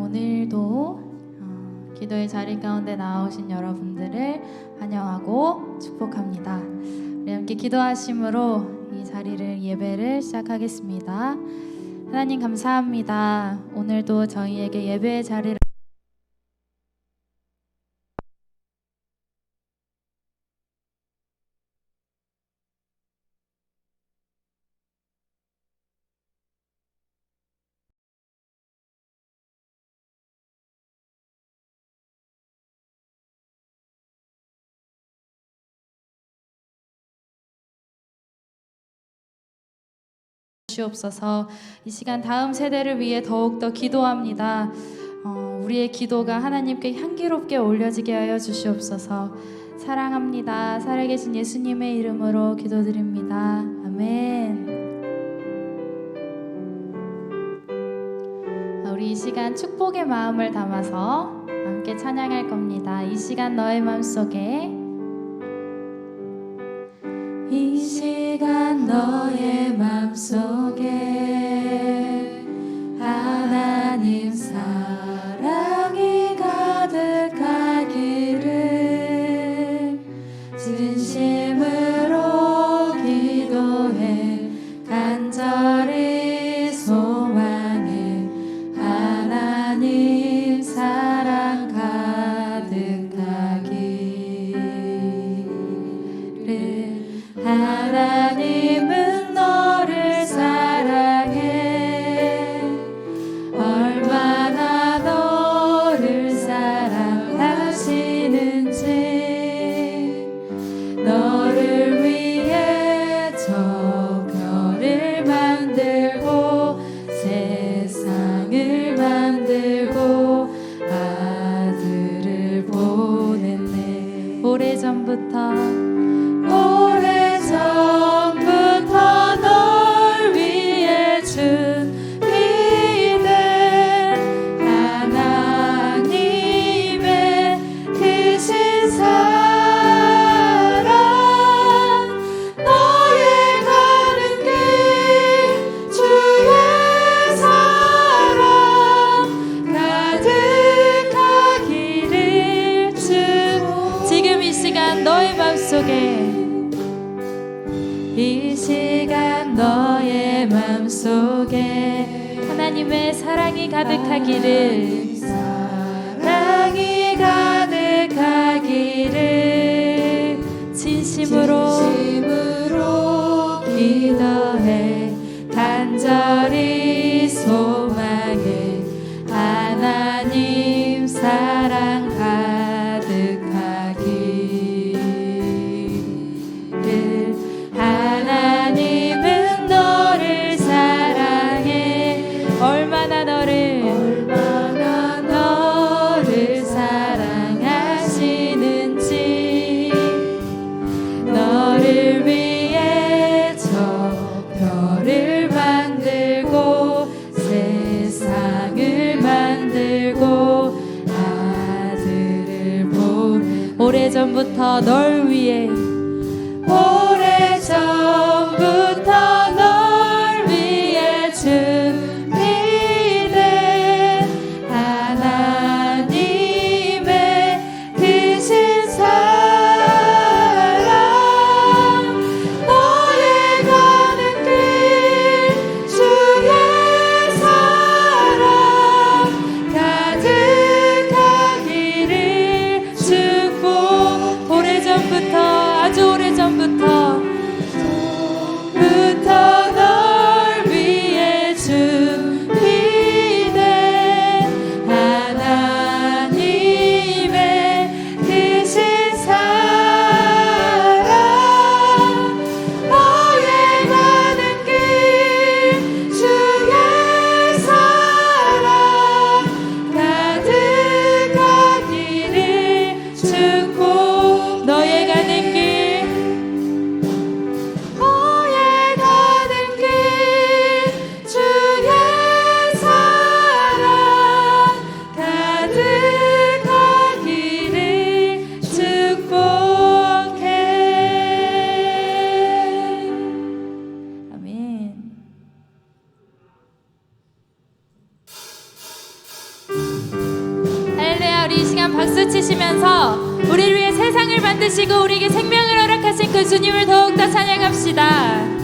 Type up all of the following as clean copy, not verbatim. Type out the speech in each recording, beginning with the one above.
오늘도 기도의 자리 가운데 나오신 여러분들을 환영하고 축복합니다. 우리 함께 기도하심으로 이 자리를 예배를 시작하겠습니다. 하나님 감사합니다. 오늘도 저희에게 예배의 자리를 주옵소서. 이 시간 다음 세대를 위해 더욱더 기도합니다. 우리의 기도가 하나님께 향기롭게 올려지게 하여 주시옵소서. 사랑합니다. 살아계신 예수님의 이름으로 기도드립니다. 아멘. 우리 이 시간 축복의 마음을 담아서 함께 찬양할 겁니다. 이 시간 너의 마음속에, 이 시간 너의 맘속에 하나님 사랑이 가득하기를 진심으로 기도해 간절히 소망해 하나님 사랑 가득하기를. 하나님은 너를 사랑해. 얼마나 너를 사랑하시는지. 너를 위해 저 별을 만들고 세상을 만들고 아들을 보냈네. 오래전부터 널 위해 준비된 하나님의 크신 사랑. 너의 가는 길 주의 사랑 가득하기를. 지금 이 시간 너의 맘속에, 이 시간 너의 맘속에 하나님의 사랑이 가득하기를. 사랑이 가득하기를. 진심으로 기도해 간절히 소망해 하나님 사랑 가득하기를. 하나님은 너를 사랑해. 얼마나 너를 사랑하시는지. 너를 위해 저 별을 만들고 세상을 만들고 아들을 본. 오래전부터 널 위해, 오래전부터 널 위해 준비된 하나님의 크신 사랑. 너의 가는 길 주의 사랑 가득하기를. 축복. 오래전부터 우리 이 시간 박수 치시면서 우리를 위해 세상을 만드시고 우리에게 생명을 허락하신 그 주님을 더욱더 찬양합시다.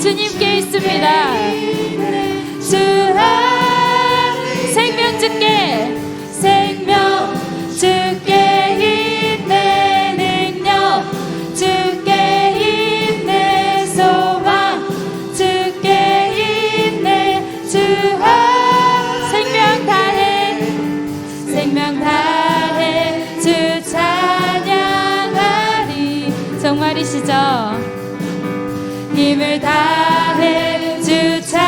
주님께 있습니다. 주 생명 주께, 생명 주께 있네 능력, 주께 있네 소망, 주께 있네 주 생명 다해, 생명 다해 주 찬양하리. 정말이시죠? 힘을 다해 주 찬양하리.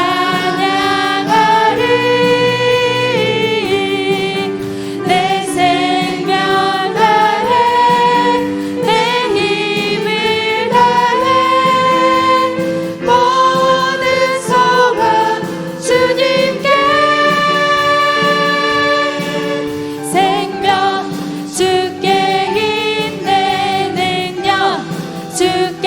내 생명 다해 내 힘을 다해 모든 소망 주님께. 생명 주께 있네 능력, 주께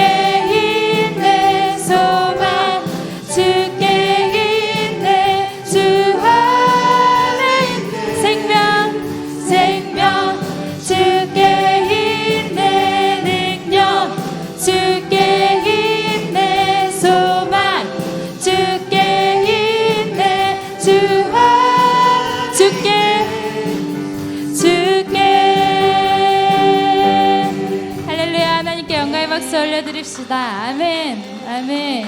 박수 올려드립시다. 아멘, 아멘.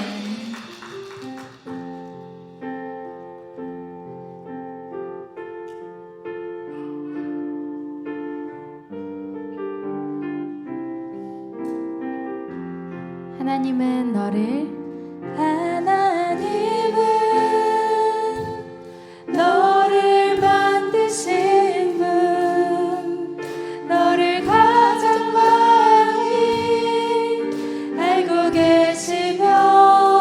하나님은 너를 만드신 분, 너를 가장 많이 알고 계시며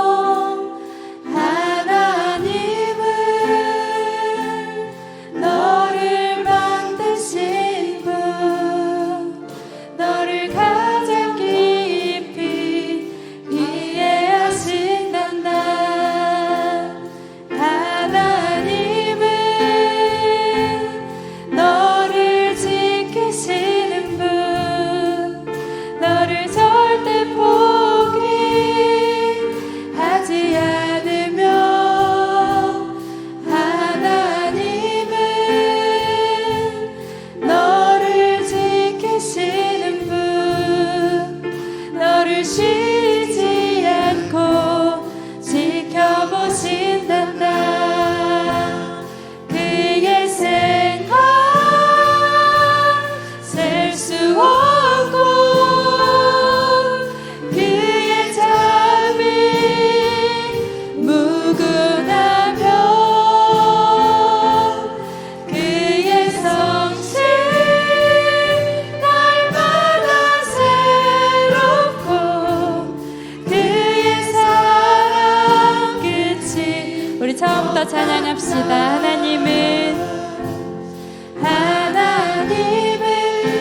처음부터 찬양합시다. 하나님은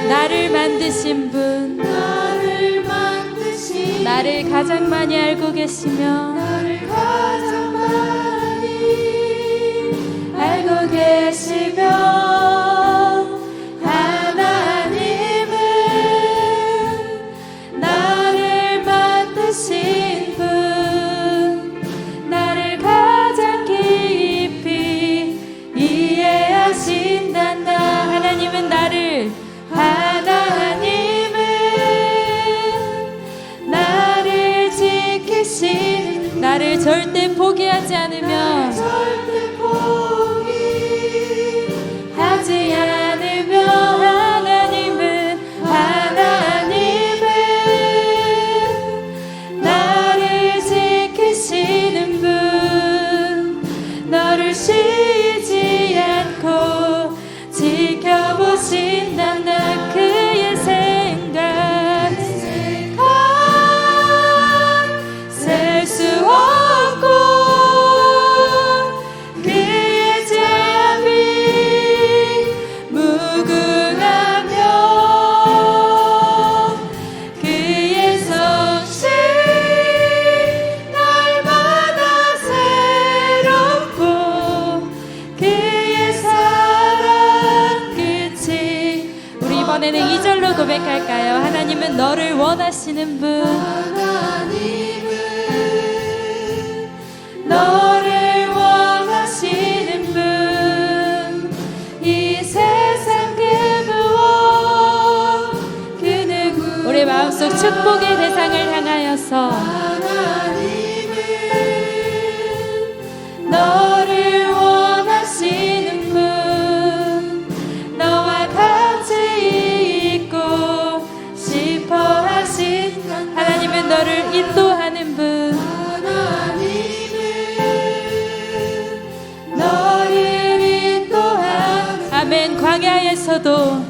나를 만드신 분, 나를 가장 많이 알고 계시며 알고 계시며 하나님은 나를 만드신 분, 나를 가장 깊이 이해하신단다. 하나님은 나를 지키신, 나를 절대 포기하지 않으며 하지 않으며 하나님은 나를 지키시는 분, 너를 쉬지 않고 지켜보신단다. 그의 생각 셀 수 없고 그의 자비 무궁하며 그의 성실 날마다 새롭고 그의 사랑 끝이. 우리 이번에는 2절로 고백할까요? 하나님은 너를 원하시는 분, 너를 원하시는 분, 이 세상 그 무엇 그 누구. 우리 마음속 축복의 대상을 향하여서 하나님은 너를 원하시는 분, 너와 같이 있고 싶어 하신 하나님은 너를 인도하는 분, 너를 인도한. 아멘. 광야에서도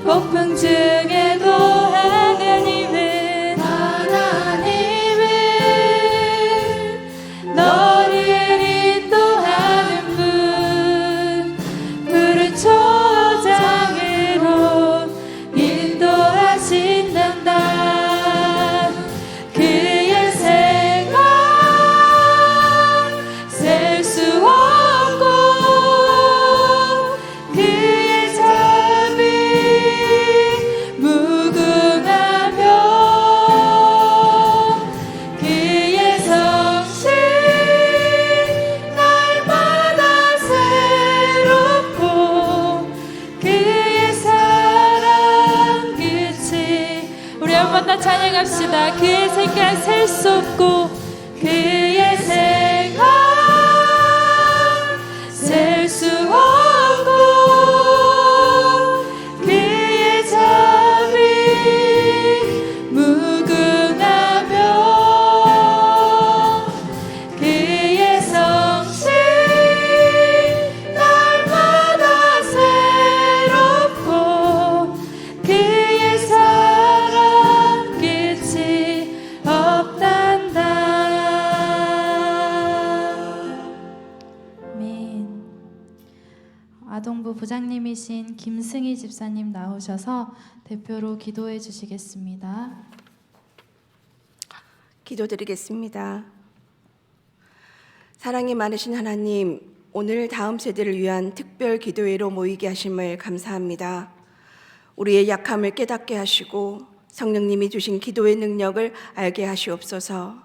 폭풍 중에도 하나님은 너를 인도하는 분, 푸른 초장으로 인도하신단다. 그의 생각 셀 수 없고 그의 자비 무궁하며 그의 성실 날마다 새롭고 그의 사랑 끝이. 우리 한 번 더 찬양합시다. 그의 생각 셀 수 없고 그의 생각 셀 수 없고 그의 자비 무궁하며 그의 성실 날마다 새롭고 그의 사랑 끝이 없단다. 아멘. 아동부 부장님이신 김승희 집사님 나오셔서 대표로 기도해 주시겠습니다. 기도드리겠습니다. 사랑이 많으신 하나님, 오늘 다음 세대를 위한 특별 기도회로 모이게 하심을 감사합니다. 우리의 약함을 깨닫게 하시고 성령님이 주신 기도의 능력을 알게 하시옵소서.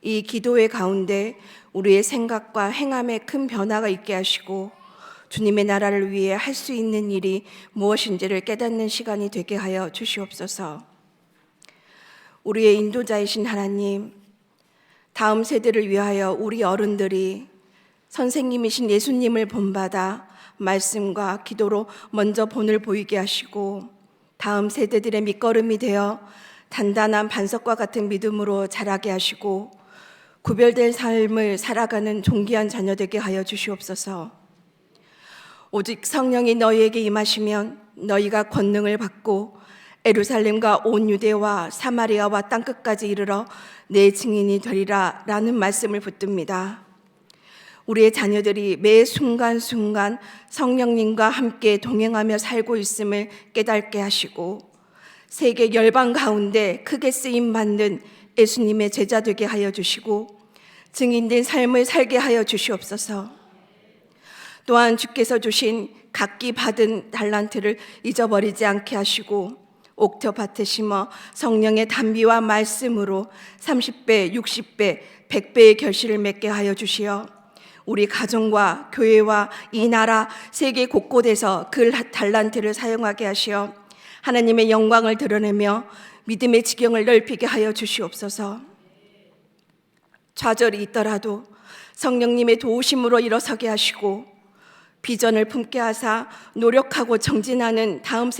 이 기도회 가운데 우리의 생각과 행함에 큰 변화가 있게 하시고 주님의 나라를 위해 할 수 있는 일이 무엇인지를 깨닫는 시간이 되게 하여 주시옵소서. 우리의 인도자이신 하나님, 다음 세대를 위하여 우리 어른들이 선생님이신 예수님을 본받아 말씀과 기도로 먼저 본을 보이게 하시고 다음 세대들의 밑거름이 되어 단단한 반석과 같은 믿음으로 자라게 하시고 구별된 삶을 살아가는 존귀한 자녀 되게 하여 주시옵소서. 오직 성령이 너희에게 임하시면 너희가 권능을 받고 예루살렘과 온 유대와 사마리아와 땅끝까지 이르러 내 증인이 되리라 라는 말씀을 붙듭니다. 우리의 자녀들이 매 순간순간 성령님과 함께 동행하며 살고 있음을 깨닫게 하시고 세계 열방 가운데 크게 쓰임받는 예수님의 제자 되게 하여 주시고 증인된 삶을 살게 하여 주시옵소서. 또한 주께서 주신 각기 받은 달란트를 잊어버리지 않게 하시고 옥토 밭에 심어 성령의 단비와 말씀으로 30배, 60배, 100배의 결실을 맺게 하여 주시어 우리 가정과 교회와 이 나라 세계 곳곳에서 그 달란트를 사용하게 하시어 하나님의 영광을 드러내며 믿음의 지경을 넓히게 하여 주시옵소서. 좌절이 있더라도 성령님의 도우심으로 일어서게 하시고 비전을 품게 하사 노력하고 정진하는 다음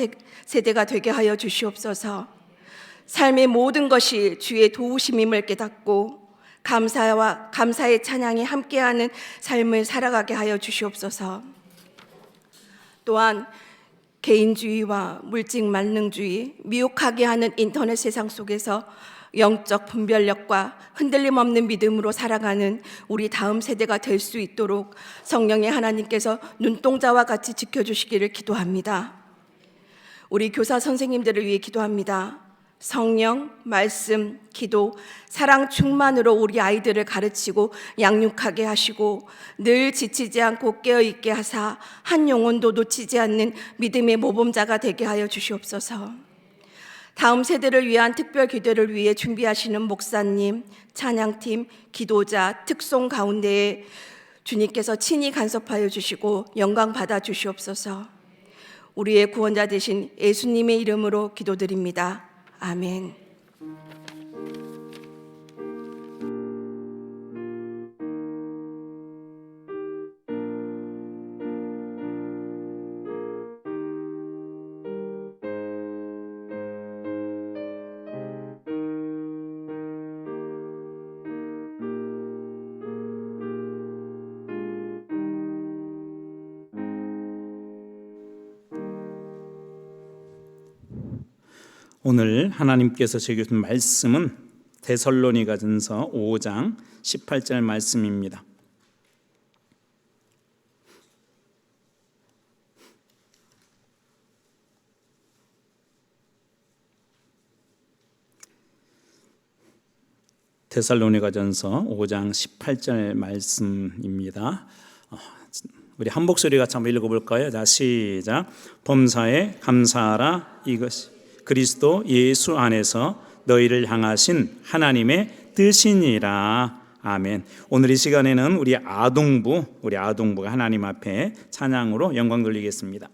세대가 되게 하여 주시옵소서. 삶의 모든 것이 주의 도우심임을 깨닫고 감사의 찬양이 함께하는 삶을 살아가게 하여 주시옵소서. 또한 개인주의와 물질 만능주의, 미혹하게 하는 인터넷 세상 속에서 영적 분별력과 흔들림 없는 믿음으로 살아가는 우리 다음 세대가 될 수 있도록 성령의 하나님께서 눈동자와 같이 지켜주시기를 기도합니다. 우리 교사 선생님들을 위해 기도합니다. 성령, 말씀, 기도, 사랑 충만으로 우리 아이들을 가르치고 양육하게 하시고 늘 지치지 않고 깨어있게 하사 한 영혼도 놓치지 않는 믿음의 모범자가 되게 하여 주시옵소서. 다음 세대를 위한 특별 기도를 위해 준비하시는 목사님, 찬양팀, 기도자, 특송 가운데에 주님께서 친히 간섭하여 주시고 영광 받아 주시옵소서. 우리의 구원자 되신 예수님의 이름으로 기도드립니다. 아멘. 오늘 하나님께서 제게 주신 말씀은 데살로니가전서 5장 18절 말씀입니다. 데살로니가전서 5장 18절 말씀입니다. 우리 한 목소리 같이 한번 읽어볼까요? 자, 시작. 범사에 감사하라. 이것이 그리스도 예수 안에서 너희를 향하신 하나님의 뜻이니라. 아멘. 오늘 이 시간에는 우리 아동부가 하나님 앞에 찬양으로 영광 돌리겠습니다.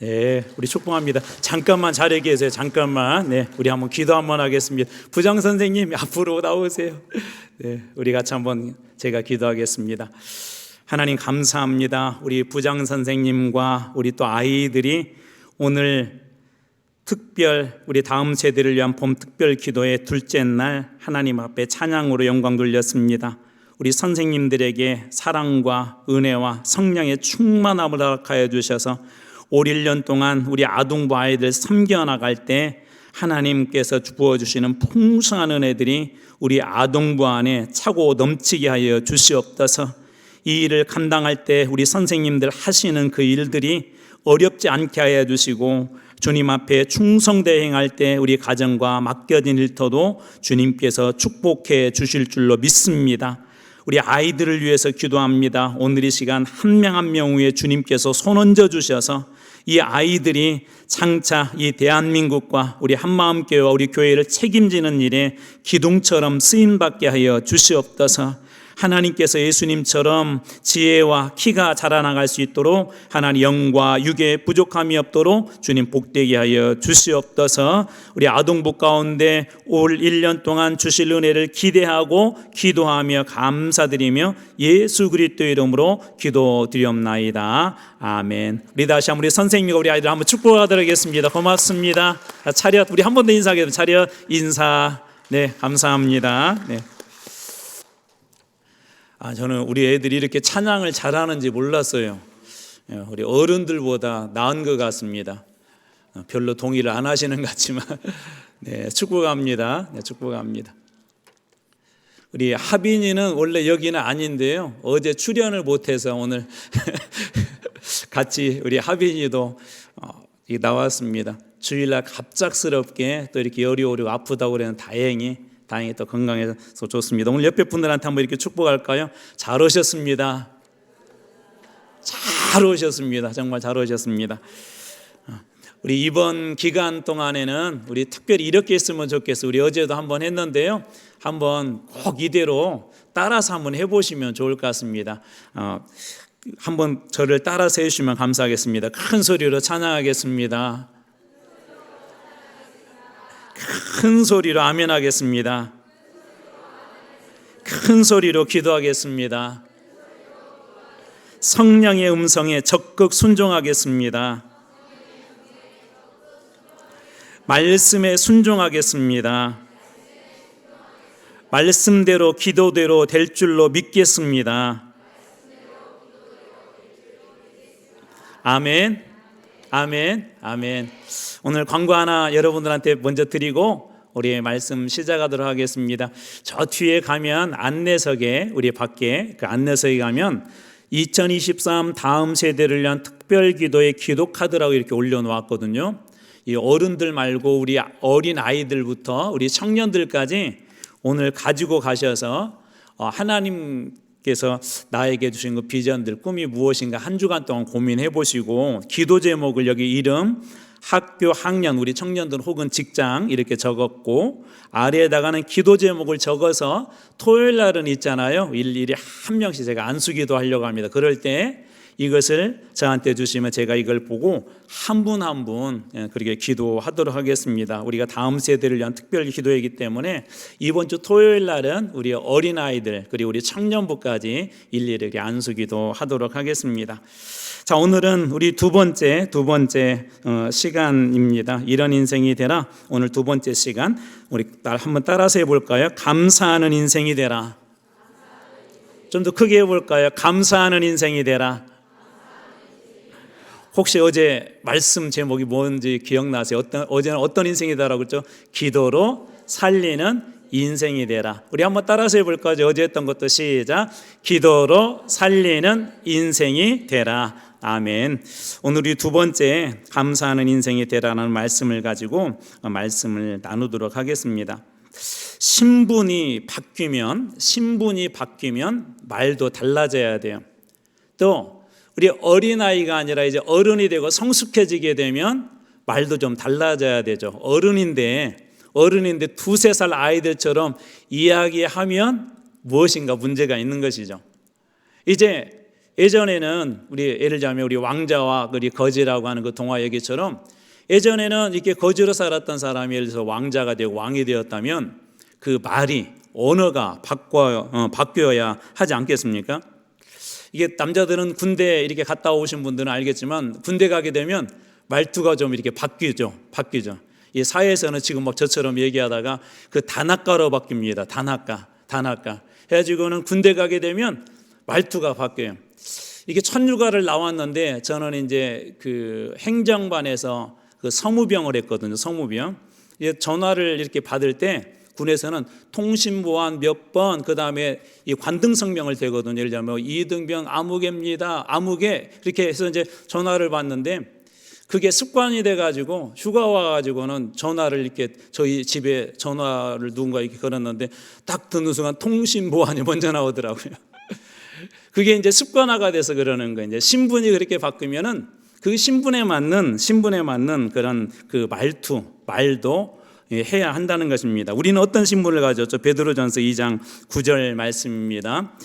네, 우리 축복합니다. 잠깐만 자리에 계세요. 잠깐만. 네, 우리 한번 기도 한번 하겠습니다. 부장 선생님 앞으로 나오세요. 네, 우리 같이 한번 제가 기도하겠습니다. 하나님 감사합니다. 우리 부장 선생님과 우리 또 아이들이 오늘 특별 우리 다음 세대를 위한 봄 특별 기도의 둘째 날 하나님 앞에 찬양으로 영광 돌렸습니다. 우리 선생님들에게 사랑과 은혜와 성령의 충만함을 허락하여 주셔서 올 1년 동안 우리 아동부 아이들 섬겨나갈 때 하나님께서 부어주시는 풍성한 은혜들이 우리 아동부 안에 차고 넘치게 하여 주시옵소서. 이 일을 감당할 때 우리 선생님들 하시는 그 일들이 어렵지 않게 하여 주시고 주님 앞에 충성되어 행할 때 우리 가정과 맡겨진 일터도 주님께서 축복해 주실 줄로 믿습니다. 우리 아이들을 위해서 기도합니다. 오늘 이 시간 한 명 한 명 위에 주님께서 손 얹어 주셔서 이 아이들이 장차 이 대한민국과 우리 한마음교회와 우리 교회를 책임지는 일에 기둥처럼 쓰임받게 하여 주시옵소서. 하나님께서 예수님처럼 지혜와 키가 자라나갈 수 있도록 하나님 영과 육의 부족함이 없도록 주님 복되게 하여 주시옵소서. 우리 아동부 가운데 올 1년 동안 주실 은혜를 기대하고 기도하며 감사드리며 예수 그리스도의 이름으로 기도드리옵나이다. 아멘. 우리 다시 한번 우리 선생님과 우리 아이들 한번 축복하도록 하겠습니다. 고맙습니다. 차렷 우리 한 번 더 인사하겠습니다. 차렷 인사. 네, 감사합니다. 네. 저는 우리 애들이 이렇게 찬양을 잘하는지 몰랐어요. 우리 어른들보다 나은 것 같습니다. 별로 동의를 안 하시는 것 같지만 네, 축복합니다. 네, 축복합니다. 우리 하빈이는 원래 여기는 아닌데요. 어제 출연을 못해서 오늘 같이 우리 하빈이도 나왔습니다. 주일날 갑작스럽게 또 이렇게 열이 오르고 아프다고 그래서 다행히 또 건강해서 좋습니다. 오늘 옆에 분들한테 한번 이렇게 축복할까요? 잘 오셨습니다. 잘 오셨습니다. 정말 잘 오셨습니다. 우리 이번 기간 동안에는 우리 특별히 이렇게 했으면 좋겠어요. 우리 어제도 한번 했는데요. 한번 꼭 이대로 따라서 한번 해보시면 좋을 것 같습니다. 한번 저를 따라서 해주시면 감사하겠습니다. 큰 소리로 찬양하겠습니다. 큰 소리로 아멘 하겠습니다. 큰 소리로 기도하겠습니다. 성령의 음성에 적극 순종하겠습니다. 말씀에 순종하겠습니다. 말씀대로 기도대로 될 줄로 믿겠습니다. 아멘. 아멘. 아멘. 오늘 광고 하나 여러분들한테 먼저 드리고 우리 말씀 시작하도록 하겠습니다. 저 뒤에 가면 안내석에 우리 밖에 그 안내석에 가면 2023 다음 세대를 위한 특별 기도의 기도 카드라고 이렇게 올려놓았거든요. 이 어른들 말고 우리 어린 아이들부터 우리 청년들까지 오늘 가지고 가셔서 하나님께서 나에게 주신 그 비전들, 꿈이 무엇인가 한 주간 동안 고민해 보시고 기도 제목을 여기 이름, 학교, 학년, 우리 청년들 혹은 직장 이렇게 적었고 아래에다가는 기도 제목을 적어서 토요일 날은 있잖아요. 일일이 한 명씩 제가 안수기도 하려고 합니다. 그럴 때 이것을 저한테 주시면 제가 이걸 보고 한 분 한 분 그렇게 기도하도록 하겠습니다. 우리가 다음 세대를 위한 특별 기도이기 때문에 이번 주 토요일 날은 우리 어린아이들 그리고 우리 청년부까지 일일이 이렇게 안수기도 하도록 하겠습니다. 자, 오늘은 우리 두 번째 시간입니다. 이런 인생이 되라. 오늘 두 번째 시간 우리 한번 따라서 해볼까요? 감사하는 인생이 되라. 좀 더 크게 해볼까요? 감사하는 인생이 되라. 혹시 어제 말씀 제목이 뭔지 기억나세요? 어제는 어떤 인생이다라고 그랬죠? 기도로 살리는 인생이 되라. 우리 한번 따라서 해볼까요? 어제 했던 것도 시작. 기도로 살리는 인생이 되라. 아멘. 오늘 우리 두 번째 감사하는 인생이 되라는 말씀을 가지고 말씀을 나누도록 하겠습니다. 신분이 바뀌면 말도 달라져야 돼요. 또 우리 어린아이가 아니라 이제 어른이 되고 성숙해지게 되면 말도 좀 달라져야 되죠. 어른인데 두세 살 아이들처럼 이야기하면 무엇인가 문제가 있는 것이죠. 이제 예전에는 예를 들자면 우리 왕자와 우리 거지라고 하는 그 동화 얘기처럼 예전에는 이렇게 거지로 살았던 사람이 예를 들어서 왕자가 되고 왕이 되었다면 그 말이 언어가 바뀌어야 하지 않겠습니까? 이게 남자들은 군대 이렇게 갔다 오신 분들은 알겠지만 군대 가게 되면 말투가 좀 이렇게 바뀌죠. 이 사회에서는 지금 막 저처럼 얘기하다가 그 단학가로 바뀝니다. 단학가. 해가지고는 군대 가게 되면 말투가 바뀌어요. 이게 천유가를 나왔는데 저는 이제 그 행정반에서 그 서무병을 했거든요. 서무병. 전화를 이렇게 받을 때 군에서는 통신보안 몇 번, 그 다음에 이 관등성명을 대거든요. 예를 들면 이등병 아무개입니다. 아무개. 그렇게 해서 이제 전화를 받는데 그게 습관이 돼가지고 휴가 와가지고는 전화를 이렇게 저희 집에 전화를 누군가 이렇게 걸었는데 딱 듣는 순간 통신보안이 먼저 나오더라고요. 그게 이제 습관화가 돼서 그러는 거예요. 이제 신분이 그렇게 바뀌면은 그 신분에 맞는 그런 그 말도 해야 한다는 것입니다. 우리는 어떤 신분을 가졌죠? 베드로전서 2장 9절 말씀입니다.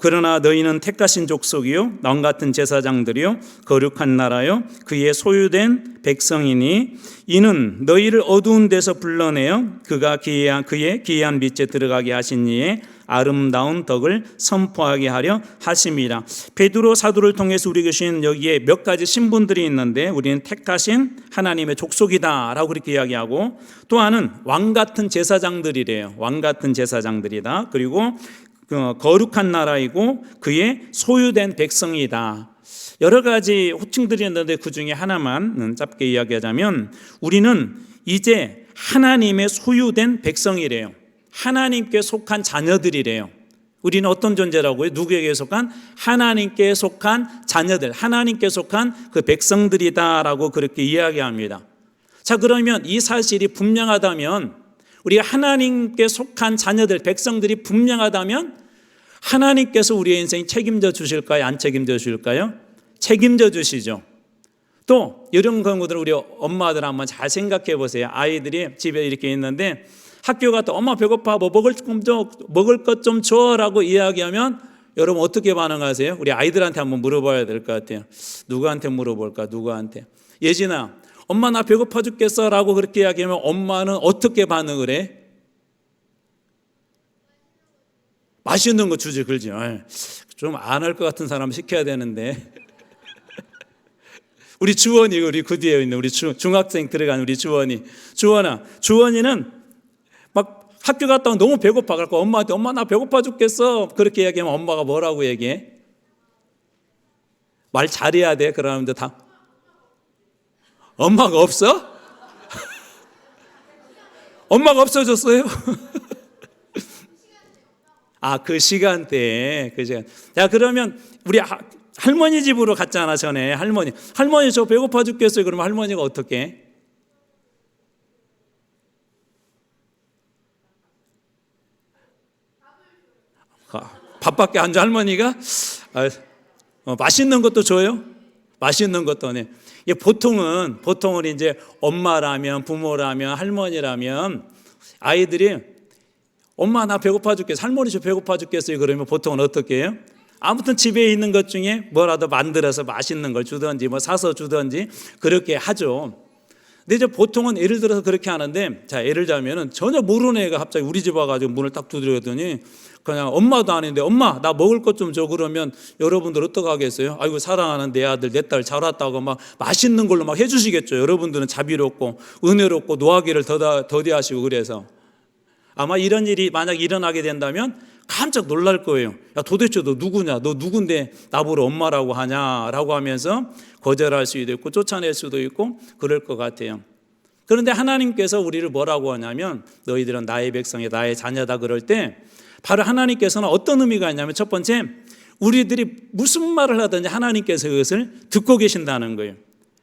그러나 너희는 택하신 족속이요 왕 같은 제사장들이요 거룩한 나라요 그의 소유된 백성이니 이는 너희를 어두운 데서 불러내어 그가 그의 기이한 빛에 들어가게 하신 이의 아름다운 덕을 선포하게 하려 하심이라. 베드로 사도를 통해서 우리에게 주신 여기에 몇 가지 신분들이 있는데 우리는 택하신 하나님의 족속이다라고 그렇게 이야기하고 또 하나는 왕 같은 제사장들이래요. 왕 같은 제사장들이다. 그리고 거룩한 나라이고 그의 소유된 백성이다. 여러 가지 호칭들이 있는데 그 중에 하나만 짧게 이야기하자면 우리는 이제 하나님의 소유된 백성이래요. 하나님께 속한 자녀들이래요. 우리는 어떤 존재라고요? 누구에게 속한? 하나님께 속한 자녀들, 하나님께 속한 그 백성들이다라고 그렇게 이야기합니다. 자, 그러면 이 사실이 분명하다면 우리가 하나님께 속한 자녀들, 백성들이 분명하다면 하나님께서 우리의 인생 책임져 주실까요? 안 책임져 주실까요? 책임져 주시죠. 또 이런 경우들 우리 엄마들 한번 잘 생각해 보세요. 아이들이 집에 이렇게 있는데 학교 갔다 엄마 배고파 뭐 먹을 것 좀 줘라고 이야기하면 여러분 어떻게 반응하세요? 우리 아이들한테 한번 물어봐야 될 것 같아요. 누구한테 물어볼까? 누구한테? 예진아, 엄마 나 배고파 죽겠어 라고 그렇게 이야기하면 엄마는 어떻게 반응을 해? 맛있는 거 주지, 그러지? 좀 안 할 것 같은 사람 시켜야 되는데. 우리 주원이 우리 그 뒤에 있는 우리 중학생 들어간 우리 주원이는 막 학교 갔다 오면 너무 배고파 갖고 엄마한테 엄마 나 배고파 죽겠어 그렇게 이야기하면 엄마가 뭐라고 얘기해? 말 잘해야 돼. 그러는데 다 엄마가 없어? 엄마가 없어졌어요? 그 시간대에 그 시간. 자, 그러면 우리 할머니 집으로 갔잖아. 전에 할머니 저 배고파 죽겠어요. 그러면 할머니가 어떻게 해? 밥밖에 안 줘 할머니가? 맛있는 것도 줘요? 맛있는 것도 네. 보통은 이제 엄마라면 부모라면 할머니라면 아이들이 엄마 나 배고파 죽겠어, 할머니 저 배고파 죽겠어요. 그러면 보통은 어떻게 해요? 아무튼 집에 있는 것 중에 뭐라도 만들어서 맛있는 걸 주든지 뭐 사서 주든지 그렇게 하죠. 근데 이제 보통은 예를 들어서 그렇게 하는데, 자, 예를 들자면은 전혀 모르는 애가 갑자기 우리 집 와가지고 문을 딱 두드렸더니 그냥 엄마도 아닌데 엄마 나 먹을 것 좀 줘. 그러면 여러분들 어떻게 하겠어요? 아이고 사랑하는 내 아들 내 딸 잘 왔다고 막 맛있는 걸로 막 해주시겠죠. 여러분들은 자비롭고 은혜롭고 노하기를 더디하시고 그래서 아마 이런 일이 만약 일어나게 된다면 깜짝 놀랄 거예요. 야, 도대체 너 누구냐? 너 누군데 나보러 엄마라고 하냐라고 하면서 거절할 수도 있고 쫓아낼 수도 있고 그럴 것 같아요. 그런데 하나님께서 우리를 뭐라고 하냐면 너희들은 나의 백성이 나의 자녀다 그럴 때 바로 하나님께서는 어떤 의미가 있냐면 첫 번째 우리들이 무슨 말을 하든지 하나님께서 그것을 듣고 계신다는 거예요.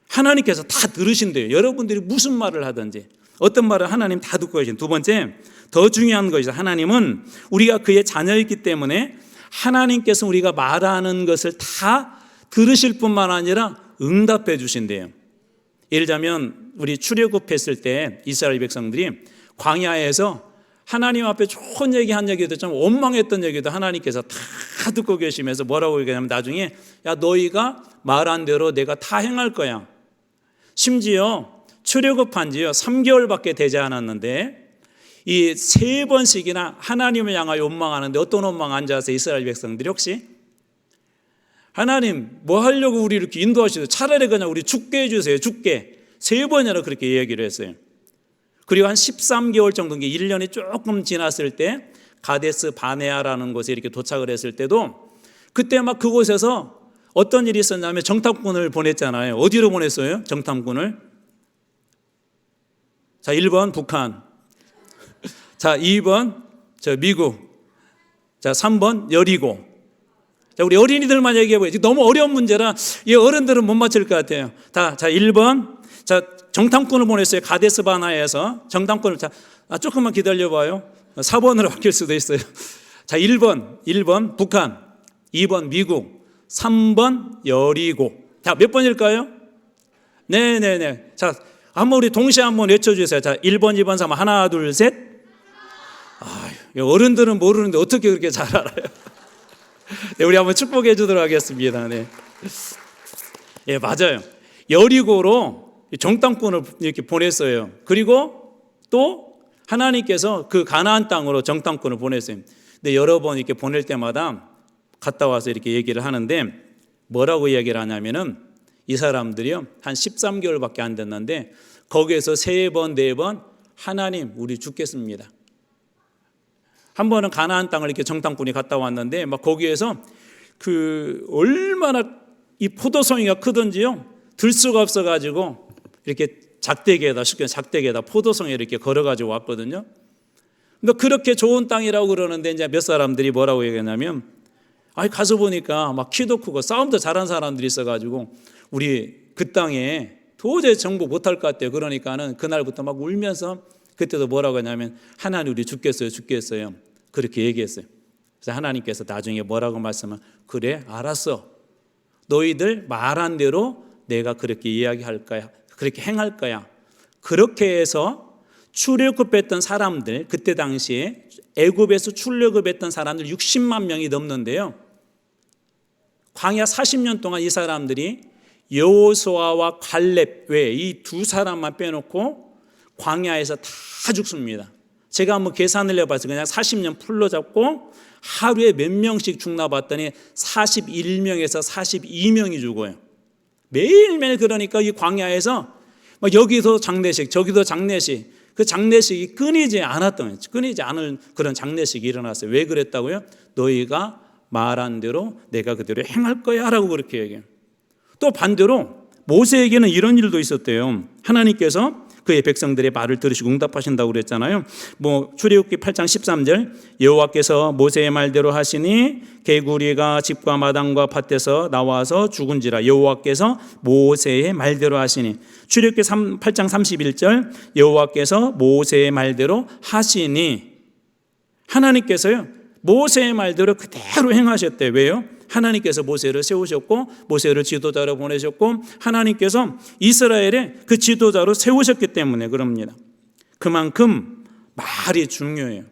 하나님께서 다 들으신대요. 여러분들이 무슨 말을 하든지 어떤 말을 하나님 다 듣고 계신. 두 번째 더 중요한 것이죠. 하나님은 우리가 그의 자녀이기 때문에 하나님께서 우리가 말하는 것을 다 들으실 뿐만 아니라 응답해 주신대요. 예를 들자면 우리 출애굽했을 때 이스라엘 백성들이 광야에서 하나님 앞에 좋은 얘기 한 얘기도 좀 원망했던 얘기도 하나님께서 다 다 듣고 계시면서 뭐라고 얘기하냐면 나중에 야 너희가 말한 대로 내가 다 행할 거야. 심지어 출애굽한 지요 3개월밖에 되지 않았는데 이 3번씩이나 하나님을 향하여 원망하는데 어떤 원망 앉아서 이스라엘 백성들이 혹시 하나님 뭐 하려고 우리 이렇게 인도하시죠? 차라리 그냥 우리 죽게 해주세요. 죽게. 3번이나 그렇게 얘기를 했어요. 그리고 한 13개월 정도 1년이 조금 지났을 때 가데스 바네아라는 곳에 이렇게 도착을 했을 때도 그때 막 그곳에서 어떤 일이 있었냐면 정탐꾼을 보냈잖아요. 어디로 보냈어요? 정탐꾼을. 자, 1번 북한. 자, 2번 미국. 자, 3번 여리고. 자, 우리 어린이들만 얘기해봐요. 너무 어려운 문제라 이 어른들은 못 맞힐 것 같아요. 자, 1번. 자, 정탐꾼을 보냈어요. 가데스 바네아에서 정탐꾼을. 자, 조금만 기다려봐요. 4번으로 바뀔 수도 있어요. 자, 1번 북한, 2번 미국, 3번 여리고. 자, 몇 번일까요? 네네네. 자, 한번 우리 동시에 한번 외쳐주세요. 자, 1번, 2번, 3번. 하나, 둘, 셋. 어른들은 모르는데 어떻게 그렇게 잘 알아요? 네, 우리 한번 축복해 주도록 하겠습니다. 네. 예, 맞아요. 여리고로 정탐꾼을 이렇게 보냈어요. 그리고 또 하나님께서 그 가나안 땅으로 정탐꾼을 보냈어요. 근데 여러 번 이렇게 보낼 때마다 갔다 와서 이렇게 얘기를 하는데 뭐라고 얘기를 하냐면은 이 사람들이요 한 13개월밖에 안 됐는데 거기에서 3번, 4번 하나님 우리 죽겠습니다. 한 번은 가나안 땅을 이렇게 정탐꾼이 갔다 왔는데 막 거기에서 그 얼마나 이 포도송이가 크던지요 들 수가 없어가지고 이렇게 작대기에다 포도송이 이렇게 걸어가지고 왔거든요. 근데 그렇게 좋은 땅이라고 그러는데 이제 몇 사람들이 뭐라고 얘기했냐면 가서 보니까 막 키도 크고 싸움도 잘한 사람들이 있어가지고 우리 그 땅에 도저히 정복 못할 것 같아요. 그러니까는 그날부터 막 울면서 그때도 뭐라고 하냐면 하나님 우리 죽겠어요. 그렇게 얘기했어요. 그래서 하나님께서 나중에 뭐라고 말씀하면 그래 알았어. 너희들 말한 대로 내가 그렇게 이야기할 거야. 그렇게 행할 거야. 그렇게 해서 출애굽했던 사람들 그때 당시에 애굽에서 출애굽했던 사람들 60만 명이 넘는데요. 광야 40년 동안 이 사람들이 여호수아와 갈렙 외에 이 2사람만 빼놓고 광야에서 다 죽습니다. 제가 한번 계산을 해봐서 그냥 40년 풀로 잡고 하루에 몇 명씩 죽나 봤더니 41명에서 42명이 죽어요. 매일매일 그러니까 이 광야에서 막 여기도 장례식 저기도 장례식 그 장례식이 끊이지 않을 그런 장례식이 일어났어요. 왜 그랬다고요? 너희가 말한 대로 내가 그대로 행할 거야 라고 그렇게 얘기해요. 또 반대로 모세에게는 이런 일도 있었대요. 하나님께서 그의 백성들의 말을 들으시고 응답하신다고 그랬잖아요. 출애굽기 8장 13절 여호와께서 모세의 말대로 하시니 개구리가 집과 마당과 밭에서 나와서 죽은지라 여호와께서 모세의 말대로 하시니 출애굽기 8장 31절 여호와께서 모세의 말대로 하시니 하나님께서요 모세의 말대로 그대로 행하셨대. 왜요? 하나님께서 모세를 세우셨고 모세를 지도자로 보내셨고 하나님께서 이스라엘의 그 지도자로 세우셨기 때문에 그럽니다. 그만큼 말이 중요해요.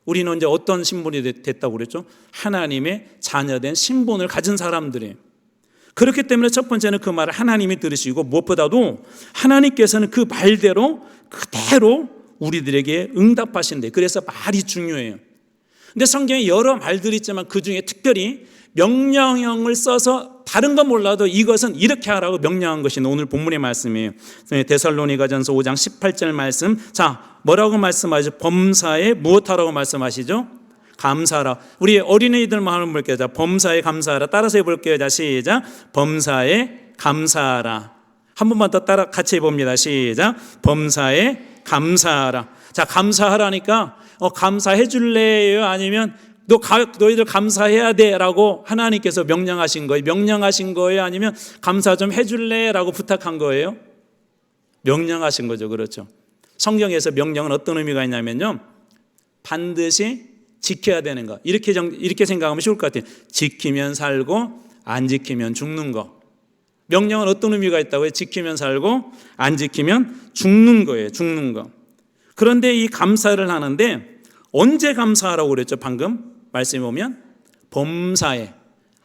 우리는 이제 어떤 신분이 됐다고 그랬죠? 하나님의 자녀된 신분을 가진 사람들이에요. 그렇기 때문에 첫 번째는 그 말을 하나님이 들으시고 무엇보다도 하나님께서는 그 말대로 그대로 우리들에게 응답하신대. 그래서 말이 중요해요. 근데 성경에 여러 말들이 있지만 그 중에 특별히 명령형을 써서 다른 건 몰라도 이것은 이렇게 하라고 명령한 것이 오늘 본문의 말씀이에요. 데살로니가전서 5장 18절 말씀. 자, 뭐라고 말씀하시죠? 범사에 무엇하라고 말씀하시죠? 감사하라. 우리 어린이들만 한번 볼게요. 자, 범사에 감사하라. 따라서 해볼게요. 자, 시작. 범사에 감사하라. 한 번만 더 따라 같이 해봅니다. 시작. 범사에 감사하라. 자, 감사하라니까 감사해 줄래요? 아니면 너희들 감사해야 돼 라고 하나님께서 명령하신 거예요? 아니면 감사 좀 해줄래? 라고 부탁한 거예요? 명령하신 거죠. 그렇죠. 성경에서 명령은 어떤 의미가 있냐면요 반드시 지켜야 되는 거. 이렇게 생각하면 쉬울 것 같아요. 지키면 살고 안 지키면 죽는 거. 명령은 어떤 의미가 있다고요? 지키면 살고 안 지키면 죽는 거예요. 죽는 거. 그런데 이 감사를 하는데 언제 감사하라고 그랬죠? 방금 말씀해 보면 범사에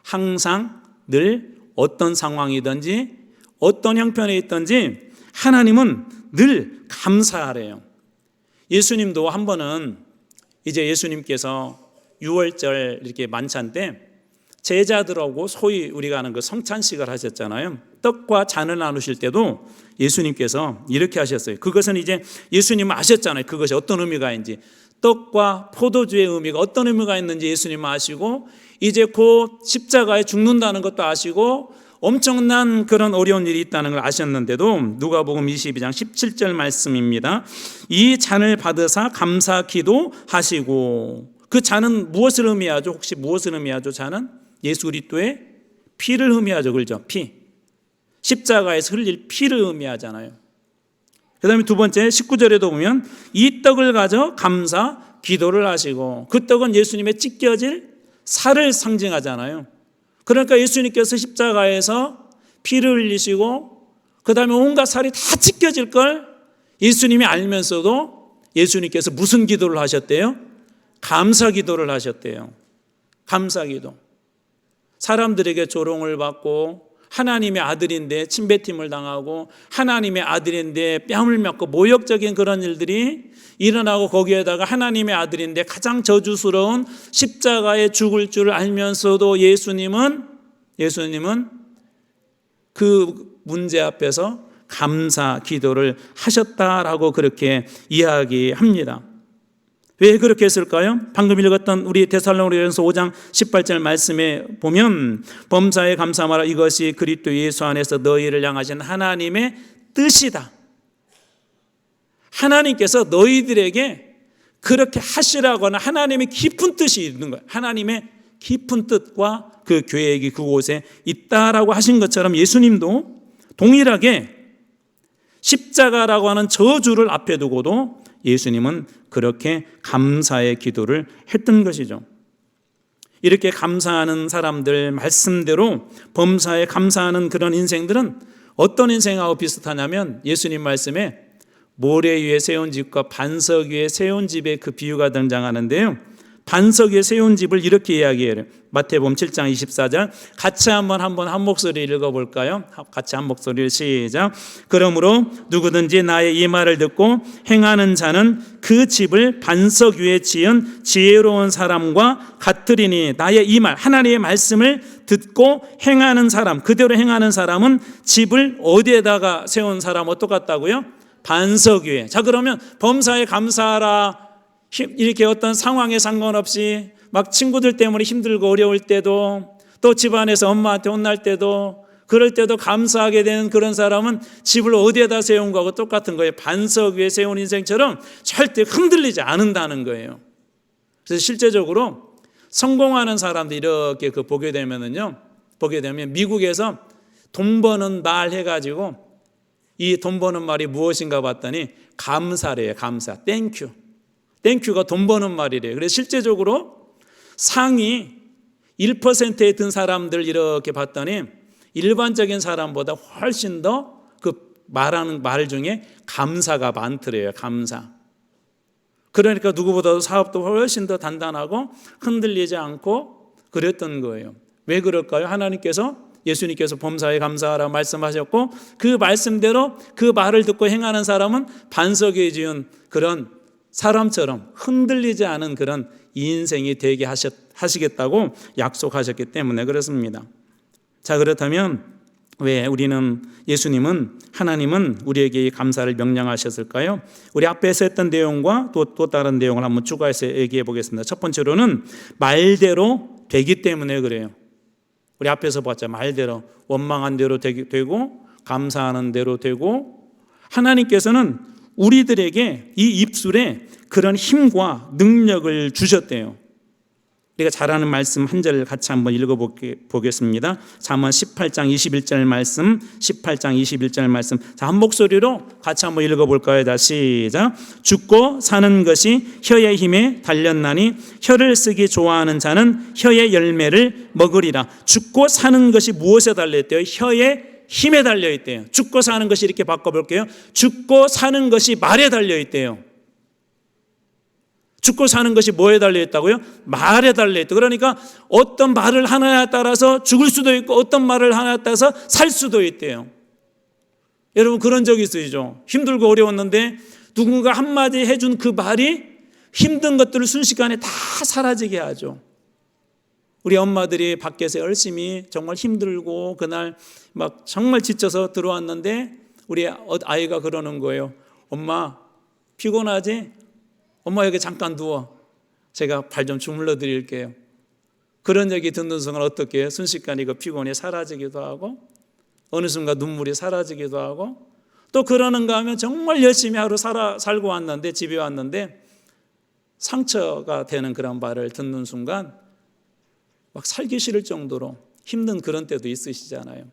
항상 늘 어떤 상황이든지 어떤 형편에 있든지 하나님은 늘 감사하래요. 예수님도 한 번은 이제 예수님께서 6월절 이렇게 만찬 때 제자들하고 소위 우리가 하는 그 성찬식을 하셨잖아요. 떡과 잔을 나누실 때도 예수님께서 이렇게 하셨어요. 그것은 이제 예수님은 아셨잖아요. 그것이 어떤 의미가 있는지. 떡과 포도주의 의미가 어떤 의미가 있는지 예수님은 아시고 이제 곧 십자가에 죽는다는 것도 아시고 엄청난 그런 어려운 일이 있다는 걸 아셨는데도 누가복음 22장 17절 말씀입니다. 이 잔을 받으사 감사 기도하시고, 그 잔은 무엇을 의미하죠? 혹시 무엇을 의미하죠? 잔은 예수 그리스도의 피를 의미하죠. 그렇죠? 피. 십자가에서 흘릴 피를 의미하잖아요. 그 다음에 두 번째 19절에도 보면 이 떡을 가져 감사 기도를 하시고, 그 떡은 예수님의 찢겨질 살을 상징하잖아요. 그러니까 예수님께서 십자가에서 피를 흘리시고 그 다음에 온갖 살이 다 찢겨질 걸 예수님이 알면서도 예수님께서 무슨 기도를 하셨대요? 감사 기도를 하셨대요. 감사 기도. 사람들에게 조롱을 받고 하나님의 아들인데 침뱉임을 당하고 하나님의 아들인데 뺨을 맞고 모욕적인 그런 일들이 일어나고 거기에다가 하나님의 아들인데 가장 저주스러운 십자가에 죽을 줄 알면서도 예수님은 그 문제 앞에서 감사 기도를 하셨다라고 그렇게 이야기합니다. 왜 그렇게 했을까요? 방금 읽었던 우리 데살로니가전서 5장 18절 말씀에 보면 범사에 감사하라, 이것이 그리스도 예수 안에서 너희를 향하신 하나님의 뜻이다. 하나님께서 너희들에게 그렇게 하시라거나 하나님의 깊은 뜻이 있는 거예요. 하나님의 깊은 뜻과 그 계획이 그곳에 있다라고 하신 것처럼 예수님도 동일하게 십자가라고 하는 저주를 앞에 두고도 예수님은 그렇게 감사의 기도를 했던 것이죠. 이렇게 감사하는 사람들 말씀대로 범사에 감사하는 그런 인생들은 어떤 인생하고 비슷하냐면 예수님 말씀에 모래 위에 세운 집과 반석 위에 세운 집의 그 비유가 등장하는데요. 반석 위에 세운 집을 이렇게 이야기해요. 마태복음 7장 24절 같이 한번 한 목소리 읽어볼까요? 같이 한 목소리를 시작. 그러므로 누구든지 나의 이 말을 듣고 행하는 자는 그 집을 반석 위에 지은 지혜로운 사람과 같으리니, 나의 이 말, 하나님의 말씀을 듣고 행하는 사람, 그대로 행하는 사람은 집을 어디에다가 세운 사람과 똑같다고요? 반석 위에. 자, 그러면 범사에 감사하라. 이렇게 어떤 상황에 상관없이 막 친구들 때문에 힘들고 어려울 때도, 또 집안에서 엄마한테 혼날 때도, 그럴 때도 감사하게 되는 그런 사람은 집을 어디에다 세운 거하고 똑같은 거예요. 반석 위에 세운 인생처럼 절대 흔들리지 않는다는 거예요. 그래서 실제적으로 성공하는 사람들 이렇게 보게 되면 미국에서 돈 버는 말 해가지고 이 돈 버는 말이 무엇인가 봤더니 감사래요. 감사. 땡큐. 땡큐가 돈 버는 말이래요. 그래서 실제적으로 상위 1%에 든 사람들 이렇게 봤더니 일반적인 사람보다 훨씬 더 그 말하는 말 중에 감사가 많더래요. 감사. 그러니까 누구보다도 사업도 훨씬 더 단단하고 흔들리지 않고 그랬던 거예요. 왜 그럴까요? 예수님께서 범사에 감사하라 말씀하셨고 그 말씀대로 그 말을 듣고 행하는 사람은 반석에 지은 그런 사람처럼 흔들리지 않은 그런 인생이 되게 하시겠다고 약속하셨기 때문에 그렇습니다. 자, 그렇다면 왜 하나님은 우리에게 감사를 명령하셨을까요? 우리 앞에서 했던 내용과 또 다른 내용을 한번 추가해서 얘기해 보겠습니다. 첫 번째로는 말대로 되기 때문에 그래요. 우리 앞에서 봤죠. 말대로, 원망한 대로 되고 감사하는 대로 되고, 하나님께서는 우리들에게 이 입술에 그런 힘과 능력을 주셨대요. 우리가 잘 아는 말씀 한 절 같이 한번 읽어보겠습니다. 잠언 18장 21절 말씀, 18장 21절 말씀. 자, 한 목소리로 같이 한번 읽어볼까요? 다시 시작. 죽고 사는 것이 혀의 힘에 달렸나니 혀를 쓰기 좋아하는 자는 혀의 열매를 먹으리라. 죽고 사는 것이 무엇에 달려있대요? 혀의 힘에 달려있대요. 죽고 사는 것이, 이렇게 바꿔볼게요. 죽고 사는 것이 말에 달려있대요. 죽고 사는 것이 뭐에 달려있다고요? 말에 달려있다. 그러니까 어떤 말을 하나에 따라서 죽을 수도 있고 어떤 말을 하나에 따라서 살 수도 있대요. 여러분 그런 적이 있으시죠? 힘들고 어려웠는데 누군가 한마디 해준 그 말이 힘든 것들을 순식간에 다 사라지게 하죠. 우리 엄마들이 밖에서 열심히 정말 힘들고 그날 막 정말 지쳐서 들어왔는데 우리 아이가 그러는 거예요. 엄마 피곤하지? 엄마 여기 잠깐 누워. 제가 발 좀 주물러 드릴게요. 그런 얘기 듣는 순간 어떻게 해요? 순식간에 그 피곤이 사라지기도 하고 어느 순간 눈물이 사라지기도 하고 또 그러는가 하면 정말 열심히 하루 살고 왔는데 집에 왔는데 상처가 되는 그런 말을 듣는 순간 막 살기 싫을 정도로 힘든 그런 때도 있으시잖아요.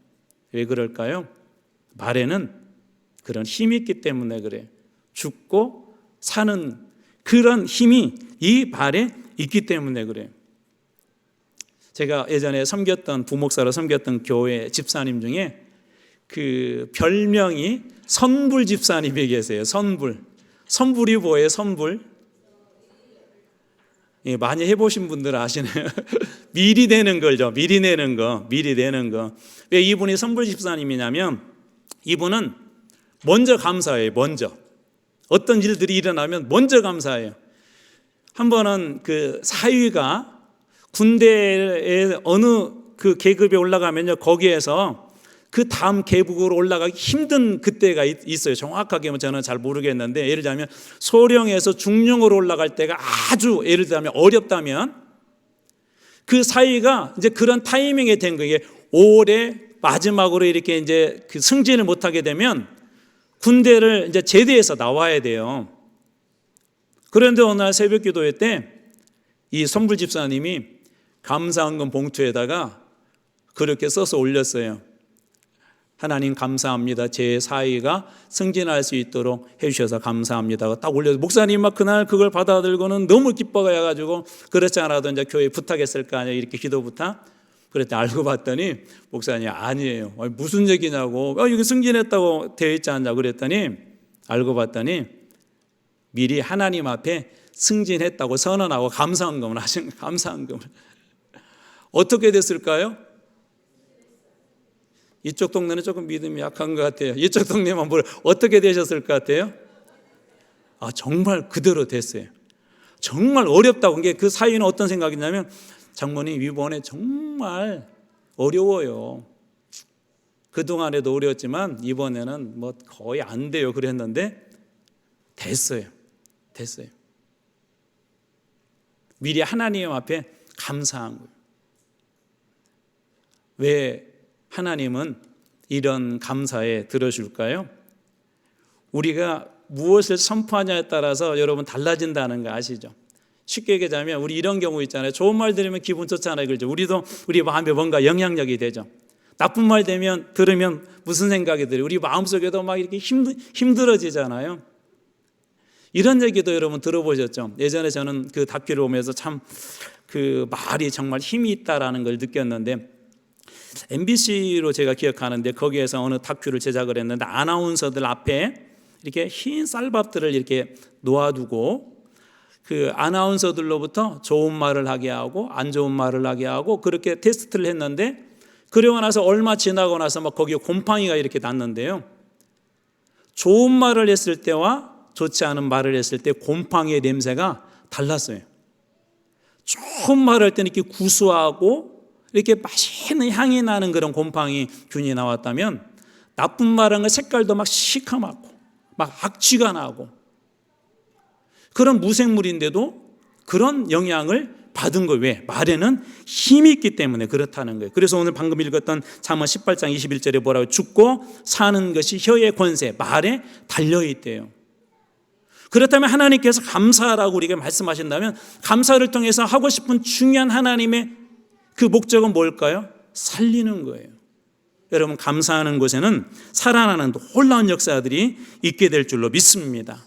왜 그럴까요? 말에는 그런 힘이 있기 때문에 그래요. 죽고 사는 그런 힘이 이 말에 있기 때문에 그래요. 제가 예전에 부목사로 섬겼던 교회 집사님 중에 그 별명이 선불 집사님이 계세요. 선불이 뭐예요? 선불? 예, 많이 해보신 분들은 아시네요. 미리 내는 거죠. 미리 내는 거. 왜 이분이 선불 집사님이냐면 이분은 먼저 감사해요. 먼저 어떤 일들이 일어나면 먼저 감사해요. 한 번은 그 사위가 군대에 어느 그 계급에 올라가면요 거기에서 그 다음 계급으로 올라가기 힘든 그때가 있어요. 정확하게 저는 잘 모르겠는데 예를 들자면 소령에서 중령으로 올라갈 때가 아주 예를 들자면 어렵다면 그 사이가 이제 그런 타이밍에 된 거예요. 올해 마지막으로 이렇게 이제 그 승진을 못하게 되면 군대를 이제 제대해서 나와야 돼요. 그런데 어느 날 새벽 기도회 때 이 선불 집사님이 감사헌금 봉투에다가 그렇게 써서 올렸어요. 하나님 감사합니다. 제 사위가 승진할 수 있도록 해주셔서 감사합니다. 딱 올려서 목사님 막 그날 그걸 받아들고는 너무 기뻐가지고 그렇지 않아도 이제 교회에 부탁했을 거 아니에요. 이렇게 기도 부탁. 그랬더니 알고 봤더니 목사님 아니에요. 무슨 얘기냐고. 여기 승진했다고 되어 있지 않냐 그랬더니 알고 봤더니 미리 하나님 앞에 승진했다고 선언하고 감사헌금을 하신 감사헌금을 어떻게 됐을까요? 이쪽 동네는 조금 믿음이 약한 것 같아요. 이쪽 동네만 어떻게 되셨을 것 같아요? 정말 그대로 됐어요. 정말 어렵다고. 그 사위는 어떤 생각이냐면 장모님 이번에 정말 어려워요. 그동안에도 어려웠지만 이번에는 뭐 거의 안 돼요. 그랬는데 됐어요. 미리 하나님 앞에 감사한 거예요. 왜 하나님은 이런 감사에 들어줄까요? 우리가 무엇을 선포하냐에 따라서 여러분 달라진다는 거 아시죠? 쉽게 얘기하자면 우리 이런 경우 있잖아요. 좋은 말 들으면 기분 좋잖아요. 그렇죠? 우리 마음에 뭔가 영향력이 되죠. 나쁜 말 들으면 무슨 생각이 들어요? 우리 마음속에도 막 이렇게 힘들어지잖아요. 이런 얘기도 여러분 들어보셨죠? 예전에 저는 그 다큐를 보면서 참 그 말이 정말 힘이 있다라는 걸 느꼈는데 MBC로 제가 기억하는데 거기에서 어느 다큐를 제작을 했는데 아나운서들 앞에 이렇게 흰 쌀밥들을 이렇게 놓아두고 그 아나운서들로부터 좋은 말을 하게 하고 안 좋은 말을 하게 하고 그렇게 테스트를 했는데 그러고 나서 얼마 지나고 나서 막 거기에 곰팡이가 이렇게 났는데요. 좋은 말을 했을 때와 좋지 않은 말을 했을 때 곰팡이의 냄새가 달랐어요. 좋은 말을 할 때는 이렇게 구수하고 이렇게 맛있는 향이 나는 그런 곰팡이 균이 나왔다면 나쁜 말은 색깔도 막 시커멓고 막 악취가 나고 그런 무생물인데도 그런 영향을 받은 거예요. 왜? 말에는 힘이 있기 때문에 그렇다는 거예요. 그래서 오늘 방금 읽었던 잠언 18장 21절에 뭐라고 죽고 사는 것이 혀의 권세, 말에 달려있대요. 그렇다면 하나님께서 감사하라고 우리에게 말씀하신다면 감사를 통해서 하고 싶은 중요한 하나님의 그 목적은 뭘까요? 살리는 거예요. 여러분 감사하는 곳에는 살아나는 놀라운 역사들이 있게 될 줄로 믿습니다.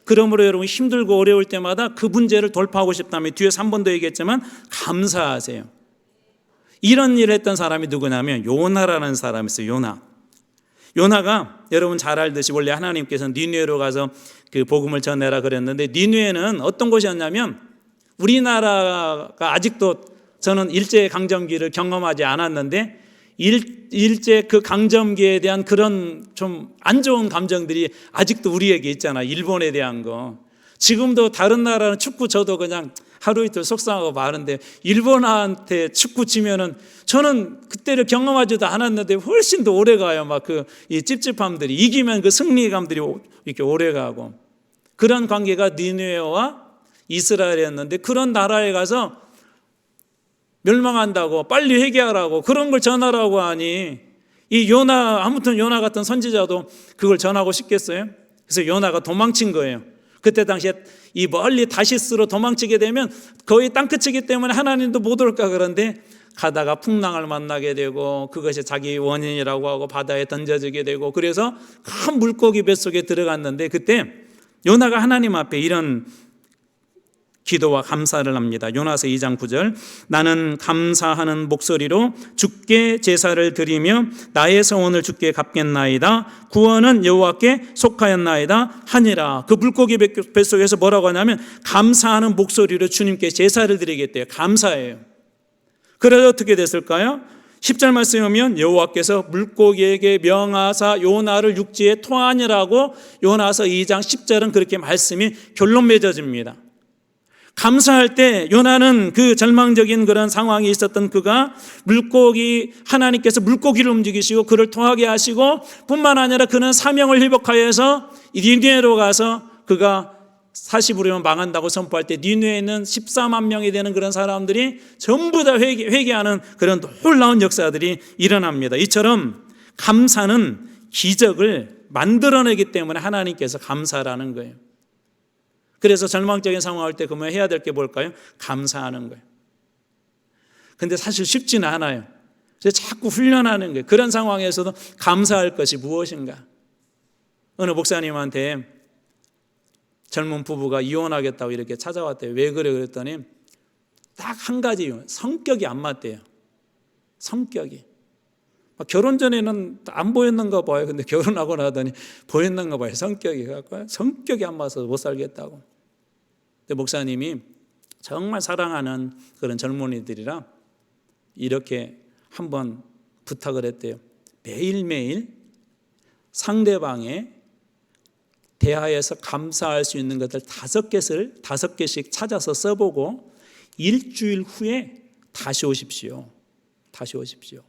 그러므로 여러분 힘들고 어려울 때마다 그 문제를 돌파하고 싶다면 뒤에서 한 번 더 얘기했지만 감사하세요. 이런 일을 했던 사람이 누구냐면 요나라는 사람이 있어요. 요나가 여러분 잘 알듯이 원래 하나님께서 니느웨로 가서 그 복음을 전해라 그랬는데, 니느웨는 어떤 곳이었냐면, 우리나라가 아직도 저는 일제 강점기를 경험하지 않았는데 일제 그 강점기에 대한 그런 좀 안 좋은 감정들이 아직도 우리에게 있잖아. 일본에 대한 거. 지금도 다른 나라는 축구 저도 그냥 하루 이틀 속상하고 마는데, 일본한테 축구 치면은 저는 그때를 경험하지도 않았는데 훨씬 더 오래 가요. 막 이 찝찝함들이, 이기면 그 승리감들이 이렇게 오래 가고, 그런 관계가 니느웨와 이스라엘이었는데, 그런 나라에 가서 멸망한다고 빨리 회개하라고 그런 걸 전하라고 하니, 이 요나, 아무튼 요나 같은 선지자도 그걸 전하고 싶겠어요? 그래서 요나가 도망친 거예요. 그때 당시에 이 멀리 다시스로 도망치게 되면 거의 땅끝이기 때문에 하나님도 못 올까, 그런데 가다가 풍랑을 만나게 되고 그것이 자기 원인이라고 하고 바다에 던져지게 되고, 그래서 큰 물고기 뱃속에 들어갔는데, 그때 요나가 하나님 앞에 이런 기도와 감사를 합니다. 요나서 2장 9절, 나는 감사하는 목소리로 주께 제사를 드리며 나의 서원을 주께 갚겠나이다. 구원은 여호와께 속하였나이다 하니라. 그 물고기 뱃속에서 뭐라고 하냐면 감사하는 목소리로 주님께 제사를 드리겠대요. 감사해요. 그래서 어떻게 됐을까요? 10절 말씀에 보면 여호와께서 물고기에게 명하사 요나를 육지에 토하니라고, 요나서 2장 10절은 그렇게 말씀이 결론 맺어집니다. 감사할 때 요나는 그 절망적인 그런 상황이 있었던 그가 하나님께서 물고기를 움직이시고 그를 토하게 하시고, 뿐만 아니라 그는 사명을 회복하여서 니느웨로 가서 그가 40으로면 망한다고 선포할 때 니느웨에는 14만 명이 되는 그런 사람들이 전부 다 회개하는 그런 놀라운 역사들이 일어납니다. 이처럼 감사는 기적을 만들어내기 때문에 하나님께서 감사라는 거예요. 그래서 절망적인 상황일 때 그러면 해야 될 게 뭘까요? 감사하는 거예요. 근데 사실 쉽지는 않아요. 그래서 자꾸 훈련하는 거예요. 그런 상황에서도 감사할 것이 무엇인가. 어느 목사님한테 젊은 부부가 이혼하겠다고 이렇게 찾아왔대요. 왜 그래 그랬더니 딱 한 가지 이유, 성격이 안 맞대요. 성격이. 결혼 전에는 안 보였는가 봐요. 근데 결혼하고 나더니 보였는가 봐요. 성격이. 성격이 안 맞아서 못 살겠다고. 근데 목사님이 정말 사랑하는 그런 젊은이들이라 이렇게 한번 부탁을 했대요. 매일매일 상대방의 대하에서 감사할 수 있는 것들 5개씩 찾아서 써보고 일주일 후에 다시 오십시오. 다시 오십시오.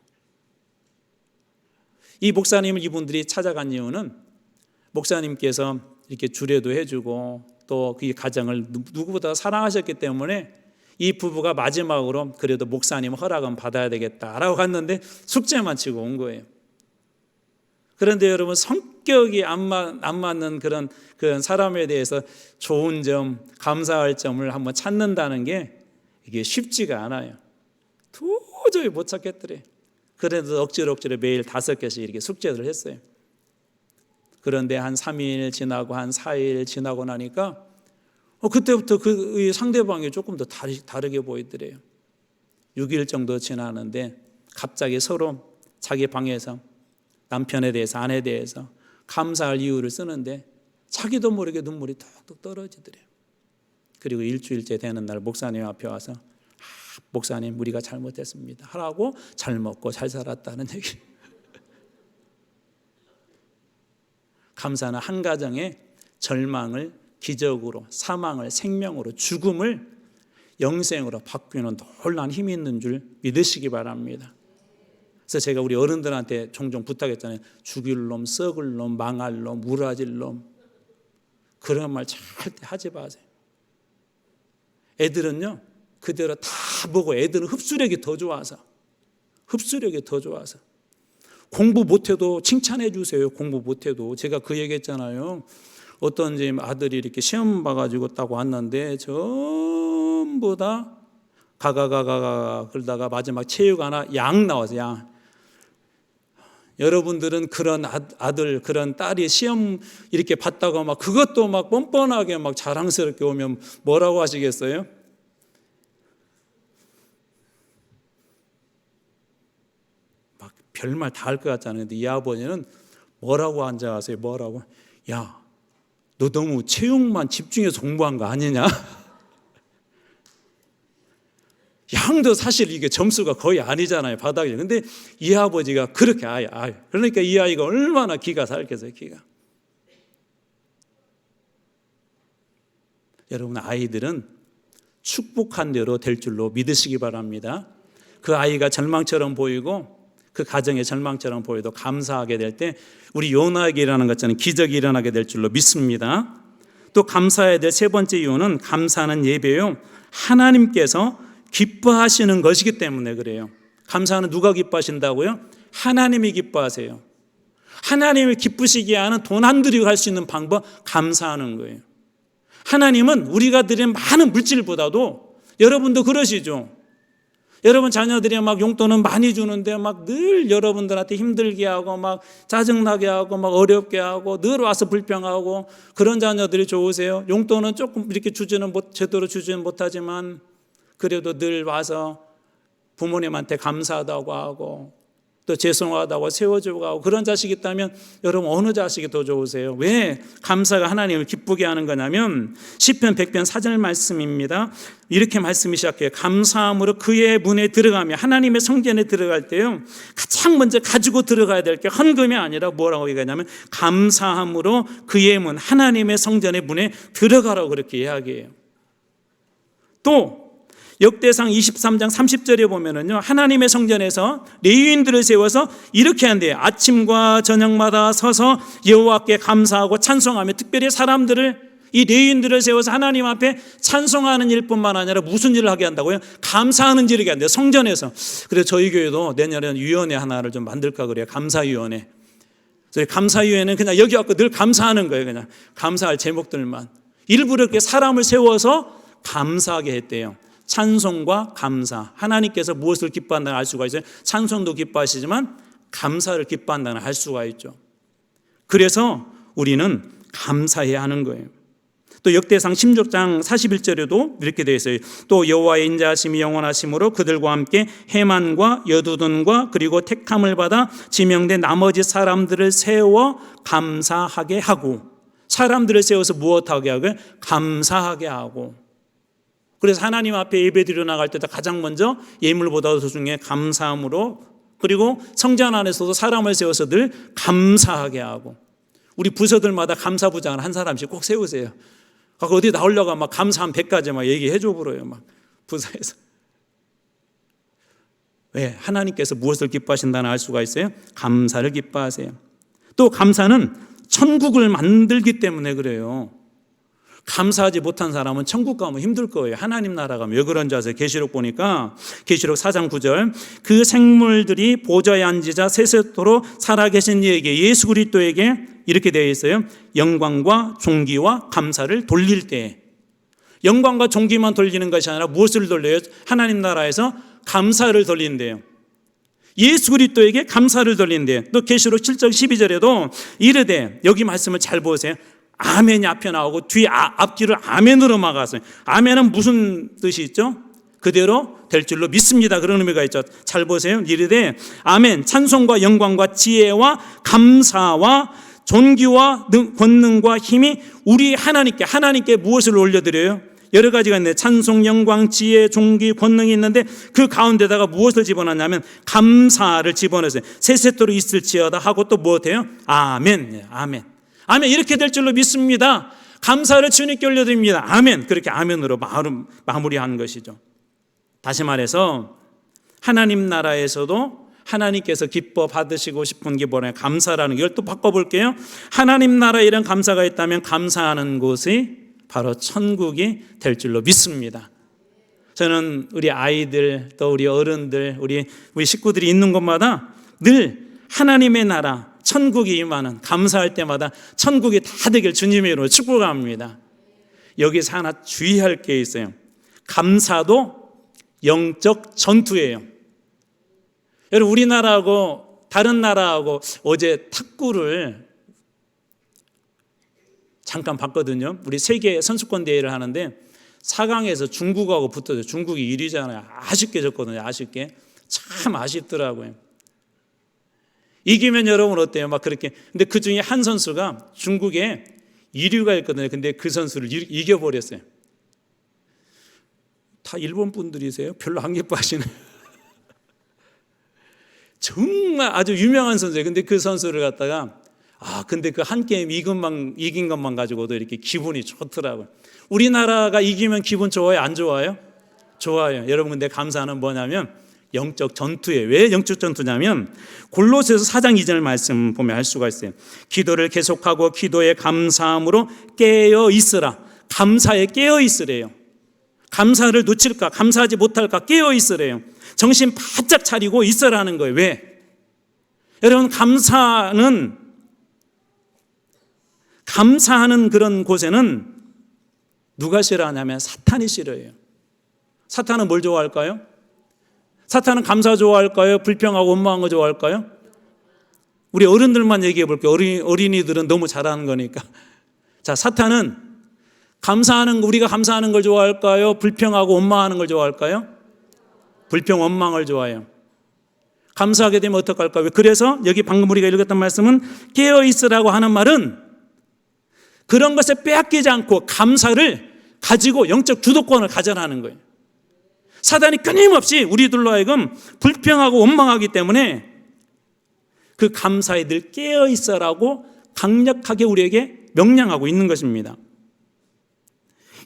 이 목사님을 이분들이 찾아간 이유는 목사님께서 이렇게 주례도 해주고 또 그 가정을 누구보다 사랑하셨기 때문에 이 부부가 마지막으로 그래도 목사님 허락은 받아야 되겠다라고 갔는데 숙제만 치고 온 거예요. 그런데 여러분, 성격이 안 맞는 그런 사람에 대해서 좋은 점, 감사할 점을 한번 찾는다는 게 이게 쉽지가 않아요. 도저히 못 찾겠더래. 그래도 억지로 매일 5개씩 이렇게 숙제를 했어요. 그런데 한 3일 지나고 한 4일 지나고 나니까 그때부터 그 상대방이 조금 더 다르게 보이더래요. 6일 정도 지나는데 갑자기 서로 자기 방에서 남편에 대해서, 아내에 대해서 감사할 이유를 쓰는데 자기도 모르게 눈물이 뚝뚝 떨어지더래요. 그리고 일주일째 되는 날 목사님 앞에 와서 목사님, 우리가 잘못했습니다 하라고 잘 먹고 잘 살았다는 얘기. 감사는 한 가정의 절망을 기적으로, 사망을 생명으로, 죽음을 영생으로 바꾸는 놀라운 힘이 있는 줄 믿으시기 바랍니다. 그래서 제가 우리 어른들한테 종종 부탁했잖아요. 죽일 놈, 썩을 놈, 망할 놈, 무라질 놈, 그런 말 절대 하지 마세요. 애들은요 그대로 다 보고, 애들은 흡수력이 더 좋아서 공부 못해도 칭찬해 주세요. 공부 못해도. 제가 그 얘기했잖아요. 어떤 집 아들이 이렇게 시험 봐가지고 딱 왔는데 전부 다 가가 그러다가 마지막 체육 하나 양 나와서 양. 여러분들은 그런 아들, 그런 딸이 시험 이렇게 봤다고 막 그것도 막 뻔뻔하게 막 자랑스럽게 오면 뭐라고 하시겠어요? 막 별말 다 할 것 같잖아요. 근데 이 아버지는 뭐라고 앉아가세요? 뭐라고? 야, 너 너무 체육만 집중해서 공부한 거 아니냐? 양도 사실 이게 점수가 거의 아니잖아요, 바닥에. 근데 이 아버지가 그렇게 그러니까 이 아이가 얼마나 기가 살겠어요, 기가. 여러분, 아이들은 축복한 대로 될 줄로 믿으시기 바랍니다. 그 아이가 절망처럼 보이고 그 가정의 절망처럼 보여도 감사하게 될 때 우리 요나에게 일어나는 것처럼 기적이 일어나게 될 줄로 믿습니다. 또 감사해야 될 세 번째 이유는 감사하는 예배요, 하나님께서 기뻐하시는 것이기 때문에 그래요. 감사는 누가 기뻐하신다고요? 하나님이 기뻐하세요. 하나님을 기쁘시게 하는 돈 안 들이고 할 수 있는 방법, 감사하는 거예요. 하나님은 우리가 드린 많은 물질보다도, 여러분도 그러시죠? 여러분 자녀들이 막 용돈은 많이 주는데 막 늘 여러분들한테 힘들게 하고 막 짜증나게 하고 막 어렵게 하고 늘 와서 불평하고 그런 자녀들이 좋으세요? 용돈은 조금 이렇게 제대로 주지는 못하지만 그래도 늘 와서 부모님한테 감사하다고 하고 또 죄송하다고 세워주고 하고 그런 자식이 있다면 여러분 어느 자식이 더 좋으세요? 왜 감사가 하나님을 기쁘게 하는 거냐면 시편 100편 4절 말씀입니다. 이렇게 말씀이 시작해요. 감사함으로 그의 문에 들어가며, 하나님의 성전에 들어갈 때요, 가장 먼저 가지고 들어가야 될 게 헌금이 아니라 뭐라고 얘기하냐면 감사함으로 그의 문, 하나님의 성전의 문에 들어가라고 그렇게 이야기해요. 또 역대상 23장 30절에 보면은요, 하나님의 성전에서 레위인들을 세워서 이렇게 한대요. 아침과 저녁마다 서서 여호와께 감사하고 찬송하며, 특별히 사람들을, 이 레위인들을 세워서 하나님 앞에 찬송하는 일뿐만 아니라 무슨 일을 하게 한다고요? 감사하는 일을 하게 한대요, 성전에서. 그래서 저희 교회도 내년에는 위원회 하나를 좀 만들까 그래요. 감사위원회. 저희 감사위원회는 그냥 여기 와서 늘 감사하는 거예요. 그냥 감사할 제목들만. 일부러 이렇게 사람을 세워서 감사하게 했대요. 찬송과 감사, 하나님께서 무엇을 기뻐한다는 알 수가 있어요. 찬송도 기뻐하시지만 감사를 기뻐한다는 알 수가 있죠. 그래서 우리는 감사해야 하는 거예요. 또 역대상 16장 41절에도 이렇게 되어 있어요. 또 여호와의 인자하심이 영원하심으로 그들과 함께 해만과 여두둔과 그리고 택함을 받아 지명된 나머지 사람들을 세워 감사하게 하고, 사람들을 세워서 무엇하게 하고? 감사하게 하고. 그래서 하나님 앞에 예배드려 나갈 때도 가장 먼저 예물보다도 중에 감사함으로, 그리고 성전 안에서도 사람을 세워서 늘 감사하게 하고, 우리 부서들마다 감사부장을 한 사람씩 꼭 세우세요. 어디 나오려고 막 감사한 100가지 막 얘기해 줘 버려요, 막 부서에서. 왜? 하나님께서 무엇을 기뻐하신다는 알 수가 있어요? 감사를 기뻐하세요. 또 감사는 천국을 만들기 때문에 그래요. 감사하지 못한 사람은 천국 가면 힘들 거예요. 하나님 나라 가면. 왜 그런지 아세요? 계시록 보니까, 계시록 4장 9절, 그 생물들이 보좌에 앉으자 세세토록 살아계신 이에게, 예수 그리스도에게 이렇게 되어 있어요. 영광과 존귀와 감사를 돌릴 때. 영광과 존귀만 돌리는 것이 아니라 무엇을 돌려요? 하나님 나라에서 감사를 돌린대요. 예수 그리스도에게 감사를 돌린대요. 또 계시록 7장 12절에도 이르되, 여기 말씀을 잘 보세요. 아멘이 앞에 나오고 뒤에 앞뒤를 아멘으로 막았어요. 아멘은 무슨 뜻이 있죠? 그대로 될 줄로 믿습니다, 그런 의미가 있죠. 잘 보세요. 이르되 아멘, 찬송과 영광과 지혜와 감사와 존귀와 권능과 힘이 우리 하나님께 무엇을 올려드려요? 여러 가지가 있는데 찬송, 영광, 지혜, 존귀, 권능이 있는데 그 가운데다가 무엇을 집어넣냐면 감사를 집어넣었어요. 세세토록 있을지어다 하고 또 무엇해요? 아멘, 아멘. 아멘, 이렇게 될 줄로 믿습니다. 감사를 주님께 올려드립니다. 아멘. 그렇게 아멘으로 마무리한 것이죠. 다시 말해서 하나님 나라에서도 하나님께서 기뻐 받으시고 싶은 게 뭐냐? 감사라는 걸 또 바꿔볼게요. 하나님 나라에 이런 감사가 있다면 감사하는 곳이 바로 천국이 될 줄로 믿습니다. 저는 우리 아이들, 또 우리 어른들, 우리 식구들이 있는 곳마다 늘 하나님의 나라, 천국이 임하는, 감사할 때마다 천국이 다 되길 주님의 이름으로 축복합니다. 여기서 하나 주의할 게 있어요. 감사도 영적 전투예요. 여러분, 우리나라하고 다른 나라하고 어제 탁구를 잠깐 봤거든요. 우리 세계 선수권 대회를 하는데 4강에서 중국하고 붙었어요. 중국이 1위잖아요. 아쉽게 졌거든요. 아쉽게. 참 아쉽더라고요. 이기면 여러분 어때요? 막 그렇게. 근데 그 중에 한 선수가 중국에 이류가 있거든요. 근데 그 선수를 이겨버렸어요. 다 일본 분들이세요? 별로 안 기뻐하시네요. 정말 아주 유명한 선수예요. 근데 그 선수를 갖다가 근데 그 한 게임 이긴 것만 가지고도 이렇게 기분이 좋더라고요. 우리나라가 이기면 기분 좋아요? 안 좋아요? 좋아요. 여러분, 근데 감사는 뭐냐면 영적 전투예요. 왜 영적 전투냐면 골로새서 4장 2절 말씀 보면 알 수가 있어요. 기도를 계속하고 기도에 감사함으로 깨어 있으라. 감사에 깨어 있으래요. 감사를 놓칠까? 감사하지 못할까? 깨어 있으래요. 정신 바짝 차리고 있으라는 거예요. 왜? 여러분, 감사하는 그런 곳에는 누가 싫어하냐면 사탄이 싫어해요. 사탄은 뭘 좋아할까요? 사탄은 감사 좋아할까요? 불평하고 원망한 거 좋아할까요? 우리 어른들만 얘기해 볼게요. 어린이들은 너무 잘하는 거니까. 자, 사탄은 우리가 감사하는 걸 좋아할까요? 불평하고 원망하는 걸 좋아할까요? 불평, 원망을 좋아해요. 감사하게 되면 어떡할까요? 그래서 여기 방금 우리가 읽었던 말씀은 깨어 있으라고 하는 말은 그런 것에 빼앗기지 않고 감사를 가지고 영적 주도권을 가져라는 거예요. 사단이 끊임없이 우리들로 하여금 불평하고 원망하기 때문에 그 감사에 늘 깨어 있어라고 강력하게 우리에게 명령하고 있는 것입니다.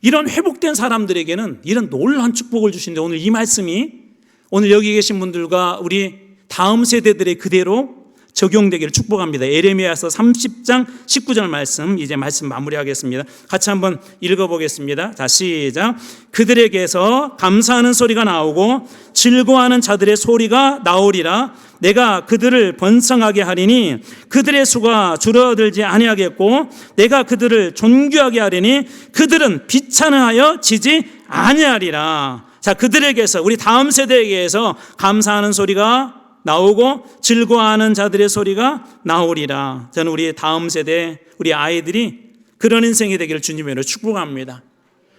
이런 회복된 사람들에게는 이런 놀라운 축복을 주시는데 오늘 이 말씀이 오늘 여기 계신 분들과 우리 다음 세대들의 그대로 적용되기를 축복합니다. 예레미야서 30장 19절 말씀, 이제 말씀 마무리하겠습니다. 같이 한번 읽어보겠습니다. 자, 시작. 그들에게서 감사하는 소리가 나오고 즐거워하는 자들의 소리가 나오리라. 내가 그들을 번성하게 하리니 그들의 수가 줄어들지 아니하겠고 내가 그들을 존귀하게 하리니 그들은 비찬하여 지지 아니하리라. 자, 그들에게서, 우리 다음 세대에게서 감사하는 소리가 나오고 즐거워하는 자들의 소리가 나오리라. 저는 우리 다음 세대, 우리 아이들이 그런 인생이 되기를 주님으로 축복합니다.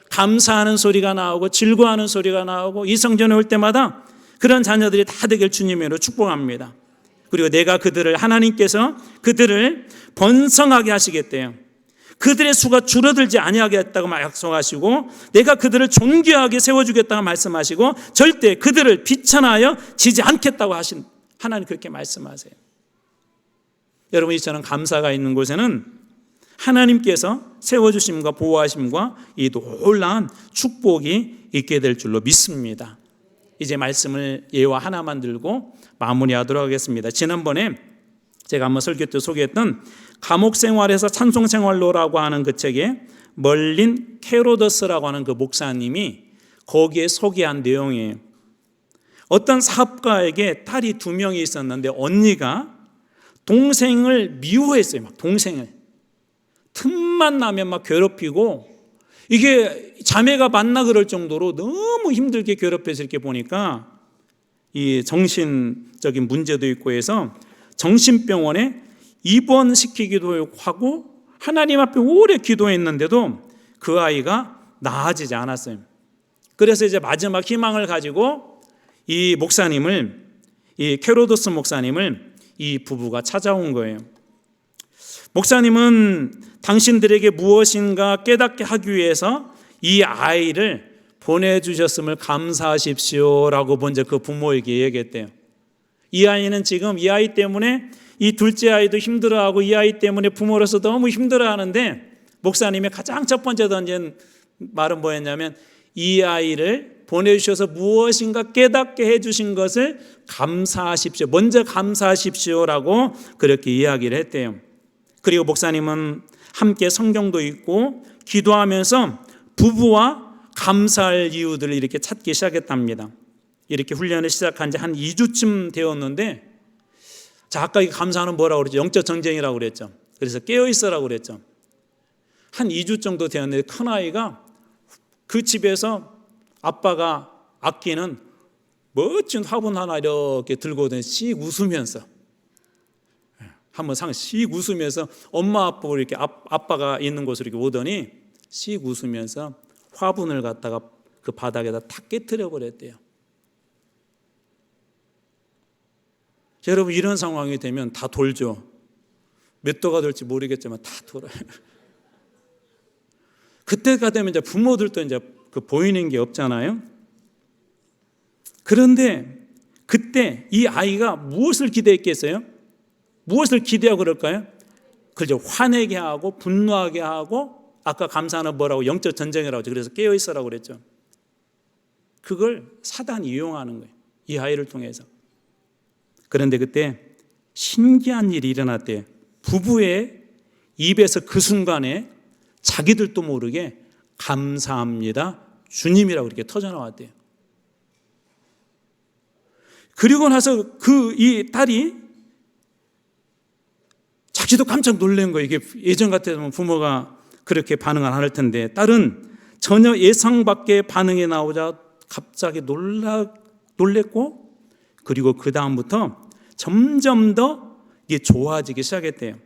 감사하는 소리가 나오고 즐거워하는 소리가 나오고 이 성전에 올 때마다 그런 자녀들이 다 되기를 주님으로 축복합니다. 그리고 내가 하나님께서 그들을 번성하게 하시겠대요. 그들의 수가 줄어들지 아니하겠다고 약속하시고 내가 그들을 존귀하게 세워주겠다고 말씀하시고 절대 그들을 비천하여 지지 않겠다고 하나님 그렇게 말씀하세요. 여러분, 이처럼 감사가 있는 곳에는 하나님께서 세워주심과 보호하심과 이 놀라운 축복이 있게 될 줄로 믿습니다. 이제 말씀을 예화 하나만 들고 마무리하도록 하겠습니다. 지난번에 제가 한번 설교 때 소개했던 감옥 생활에서 찬송 생활로라고 하는 그 책에 멀린 케로더스라고 하는 그 목사님이 거기에 소개한 내용이에요. 어떤 사업가에게 딸이 2명이 있었는데 언니가 동생을 미워했어요. 막 동생을 틈만 나면 막 괴롭히고 이게 자매가 맞나 그럴 정도로 너무 힘들게 괴롭혀서 이렇게 보니까 이 정신적인 문제도 있고 해서 정신병원에 입원시키기도 하고 하나님 앞에 오래 기도했는데도 그 아이가 나아지지 않았어요. 그래서 이제 마지막 희망을 가지고 이 케로도스 목사님을 이 부부가 찾아온 거예요. 목사님은 당신들에게 무엇인가 깨닫게 하기 위해서 이 아이를 보내주셨음을 감사하십시오라고 먼저 그 부모에게 얘기했대요. 이 아이는 지금 이 아이 때문에 이 둘째 아이도 힘들어하고 이 아이 때문에 부모로서 너무 힘들어하는데 목사님이 가장 첫 번째 던진 말은 뭐였냐면 이 아이를 보내주셔서 무엇인가 깨닫게 해주신 것을 감사하십시오. 먼저 감사하십시오라고 그렇게 이야기를 했대요. 그리고 목사님은 함께 성경도 읽고 기도하면서 부부와 감사할 이유들을 이렇게 찾기 시작했답니다. 이렇게 훈련을 시작한 지 한 2주쯤 되었는데 자, 아까 이 감사는 뭐라고 그랬죠? 영적 전쟁이라고 그랬죠. 그래서 깨어있어라고 그랬죠. 한 2주 정도 되었는데 큰아이가 그 집에서 아빠가 아끼는 멋진 화분 하나 이렇게 들고 씩 웃으면서 한번 씩 웃으면서 엄마 아빠 이렇게 아빠가 있는 곳으로 이렇게 오더니 씩 웃으면서 화분을 갖다가 그 바닥에다 탁 깨트려 버렸대요. 여러분 이런 상황이 되면 다 돌죠. 몇 도가 될지 모르겠지만 다 돌아요. 그때가 되면 이제 부모들도 이제 보이는 게 없잖아요. 그런데 그때 이 아이가 무엇을 기대했겠어요? 무엇을 기대하고 그럴까요? 그죠. 화내게 하고 분노하게 하고, 아까 감사는 뭐라고? 영적 전쟁이라고 하죠. 그래서 깨어 있으라고 그랬죠. 그걸 사단이 이용하는 거예요. 이 아이를 통해서. 그런데 그때 신기한 일이 일어났대요. 부부의 입에서 그 순간에 자기들도 모르게 감사합니다, 주님이라고 이렇게 터져나왔대요. 그리고 나서 이 딸이 자기도 깜짝 놀란 거예요. 이게 예전 같으면 부모가 그렇게 반응을 안 할 텐데, 딸은 전혀 예상 밖의 반응이 나오자 갑자기 놀랬고, 그리고 그 다음부터 점점 더 이게 좋아지기 시작했대요.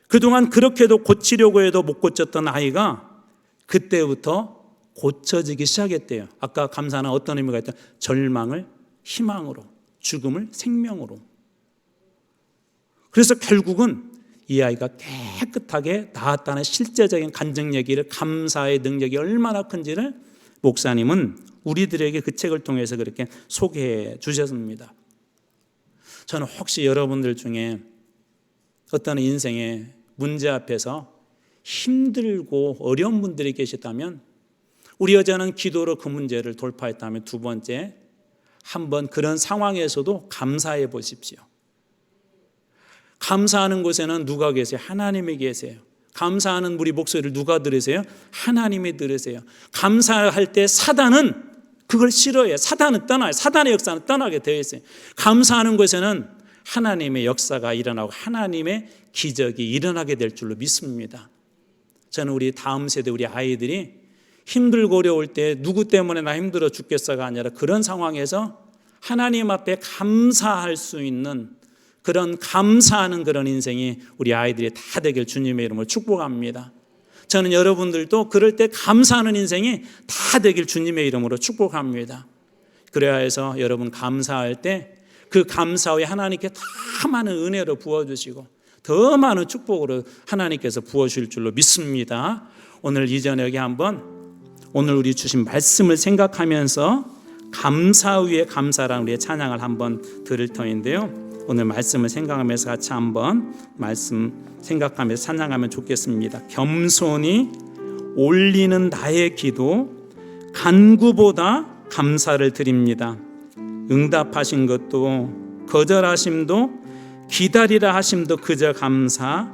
그동안 그렇게도 고치려고 해도 못 고쳤던 아이가 그때부터 고쳐지기 시작했대요. 아까 감사는 어떤 의미가 있다? 절망을 희망으로, 죽음을 생명으로. 그래서 결국은 이 아이가 깨끗하게 나았다는 실제적인 간증 얘기를, 감사의 능력이 얼마나 큰지를 목사님은 우리들에게 그 책을 통해서 그렇게 소개해 주셨습니다. 저는 혹시 여러분들 중에 어떤 인생의 문제 앞에서 힘들고 어려운 분들이 계시다면, 우리 여자는 기도로 그 문제를 돌파했다면, 두 번째, 한번 그런 상황에서도 감사해 보십시오. 감사하는 곳에는 누가 계세요? 하나님이 계세요. 감사하는 우리 목소리를 누가 들으세요? 하나님이 들으세요. 감사할 때 사단은 그걸 싫어해요. 사단은 떠나요. 사단의 역사는 떠나게 되어 있어요. 감사하는 곳에는 하나님의 역사가 일어나고 하나님의 기적이 일어나게 될 줄로 믿습니다. 저는 우리 다음 세대, 우리 아이들이 힘들고 어려울 때 누구 때문에 나 힘들어 죽겠어가 아니라, 그런 상황에서 하나님 앞에 감사할 수 있는 그런, 감사하는 그런 인생이 우리 아이들이 다 되길 주님의 이름으로 축복합니다. 저는 여러분들도 그럴 때 감사하는 인생이 다 되길 주님의 이름으로 축복합니다. 그래야 해서 여러분 감사할 때 그 감사 후에 하나님께 더 많은 은혜로 부어주시고 더 많은 축복으로 하나님께서 부어주실 줄로 믿습니다. 오늘 이 저녁에 한번 오늘 우리 주신 말씀을 생각하면서 감사 위에 감사라는 우리의 찬양을 한번 들을 터인데요. 오늘 말씀을 생각하면서 같이 한번 말씀 생각하면서 찬양하면 좋겠습니다. 겸손히 올리는 나의 기도, 간구보다 감사를 드립니다. 응답하신 것도, 거절하심도, 기다리라 하심도 그저 감사.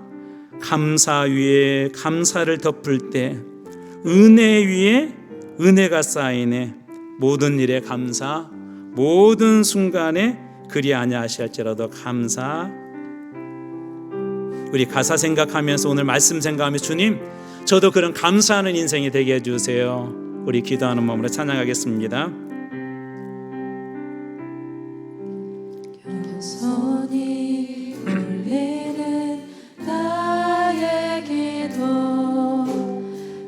감사 위에 감사를 덮을 때 은혜 위에 은혜가 쌓이네. 모든 일에 감사, 모든 순간에 그리 아니하시할지라도 감사. 우리 가사 생각하면서 오늘 말씀 생각하면서, 주님 저도 그런 감사하는 인생이 되게 해주세요. 우리 기도하는 마음으로 찬양하겠습니다. 겸손히 올리는 나의 기도,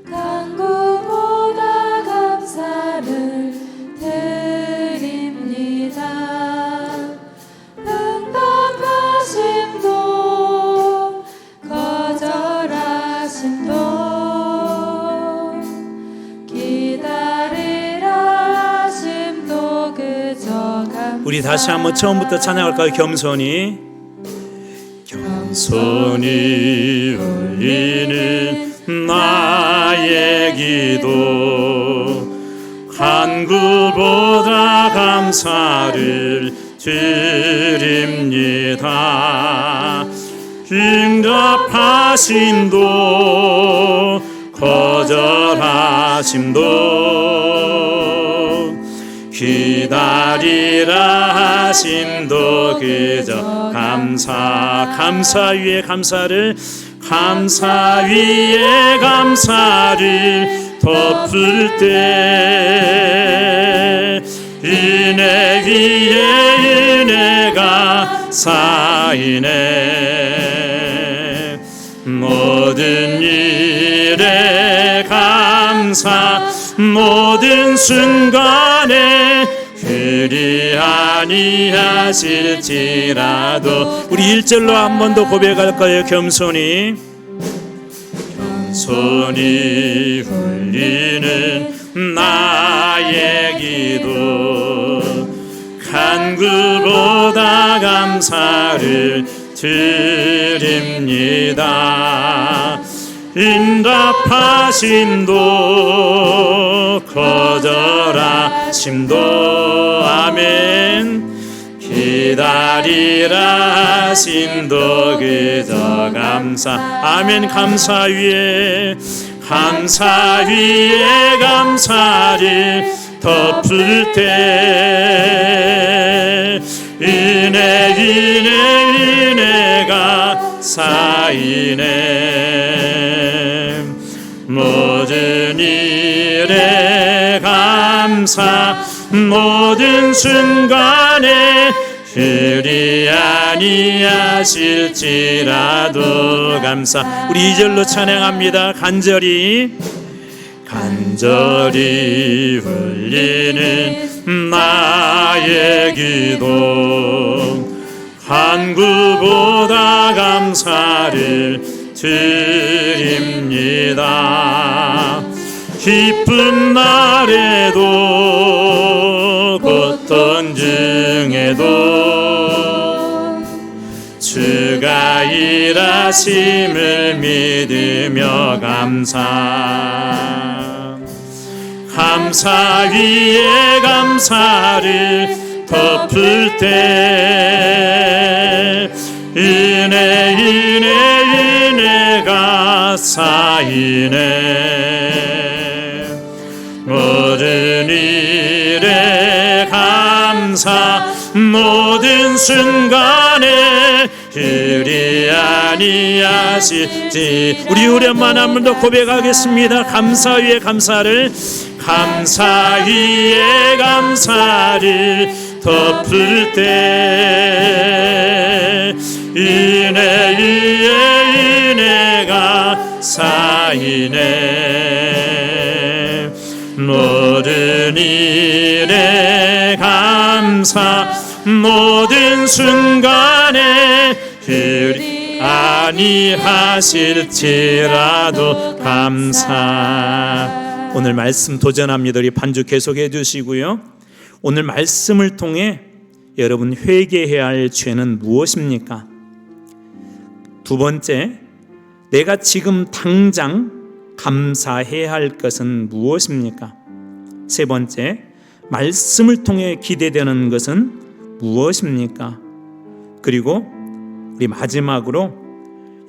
간구보다 감사를 드립니다. 응답하심도 거절하심도 기다리라 하심도 그저 감사. 우리 다시 한번 처음부터 찬양할까요? 겸손히 올리는 나의 기도, 간구보다 감사를 드립니다. 응답하심도 거절하심도 기다리라 하심도 그저 감사. 감사 위에 감사를, 감사 위에 감사를 덮을 때 은혜 위에 은혜가 쌓이네. 모든 일에 감사, 모든 순간에 그리하여 아니하실지라도 우리 1절로 한 번 더 고백할 거예요. 겸손히 울리는 나의 기도 간구보다 감사를 드립니다. 응답하심도 거절하심도 아멘. 기다리라 하심도 그저 감사 아멘. 감사 위에 감사를 덮을 때 은혜가 쌓이네. 모든 일에 감사 모든 순간에 그리 아니하실지라도 감사. 우리 2절로 찬양합니다. 간절히 울리는 나의 기도 간구보다 감사를 드립니다. 기쁜 날에도 고통 중에도 주가 일하심을 믿으며 감사 위에 감사를 덮을 때 은혜가 쌓이네. 모든 일에 감사 모든 순간에 그리 아니하실지. 우리 오랜만에 한 번 더 고백하겠습니다. 감사 위에 감사를 덮을 때 은혜가 쌓이네. 모든 일에 감사 모든 순간에 그리 아니하실지라도 감사. 오늘 말씀 도전합니다. 우리 반주 계속해 주시고요. 오늘 말씀을 통해 여러분 회개해야 할 죄는 무엇입니까? 두 번째, 내가 지금 당장 감사해야 할 것은 무엇입니까? 세 번째, 말씀을 통해 기대되는 것은 무엇입니까? 그리고 우리 마지막으로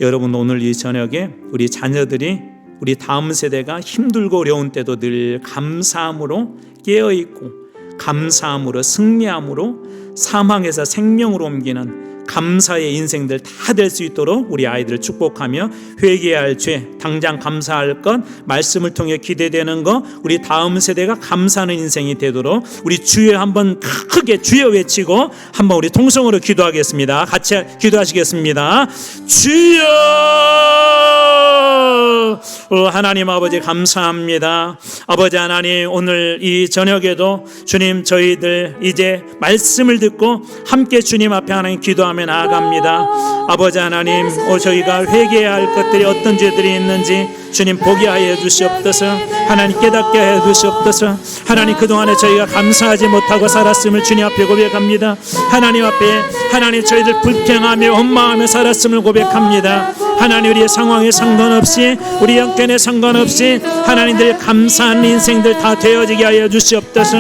여러분 오늘 이 저녁에 우리 자녀들이 우리 다음 세대가 힘들고 어려운 때도 늘 감사함으로 깨어있고 감사함으로 승리함으로 사망에서 생명으로 옮기는 감사의 인생들 다 될 수 있도록 우리 아이들을 축복하며 회개해야 할 죄, 당장 감사할 것, 말씀을 통해 기대되는 것, 우리 다음 세대가 감사하는 인생이 되도록 우리 주여 한번 크게 주여 외치고 한번 우리 통성으로 기도하겠습니다. 같이 기도하시겠습니다. 주여! 하나님 아버지 감사합니다. 아버지 하나님 오늘 이 저녁에도 주님 저희들 이제 말씀을 듣고 함께 주님 앞에 하나님 기도하며 나아갑니다. 아버지 하나님 저희가 회개해야 할 것들이 어떤 죄들이 있는지 주님 보게 하여 주시옵소서. 하나님 깨닫게 하여 주시옵소서. 하나님 그동안에 저희가 감사하지 못하고 살았음을 주님 앞에 고백합니다. 하나님 앞에 하나님 저희들 불평하며 원망하며 살았음을 고백합니다. 하나님 우리의 상황에 상관없이 우리 형편에 상관없이 하나님들 감사한 인생들 다 되어지게 하여 주시옵소서.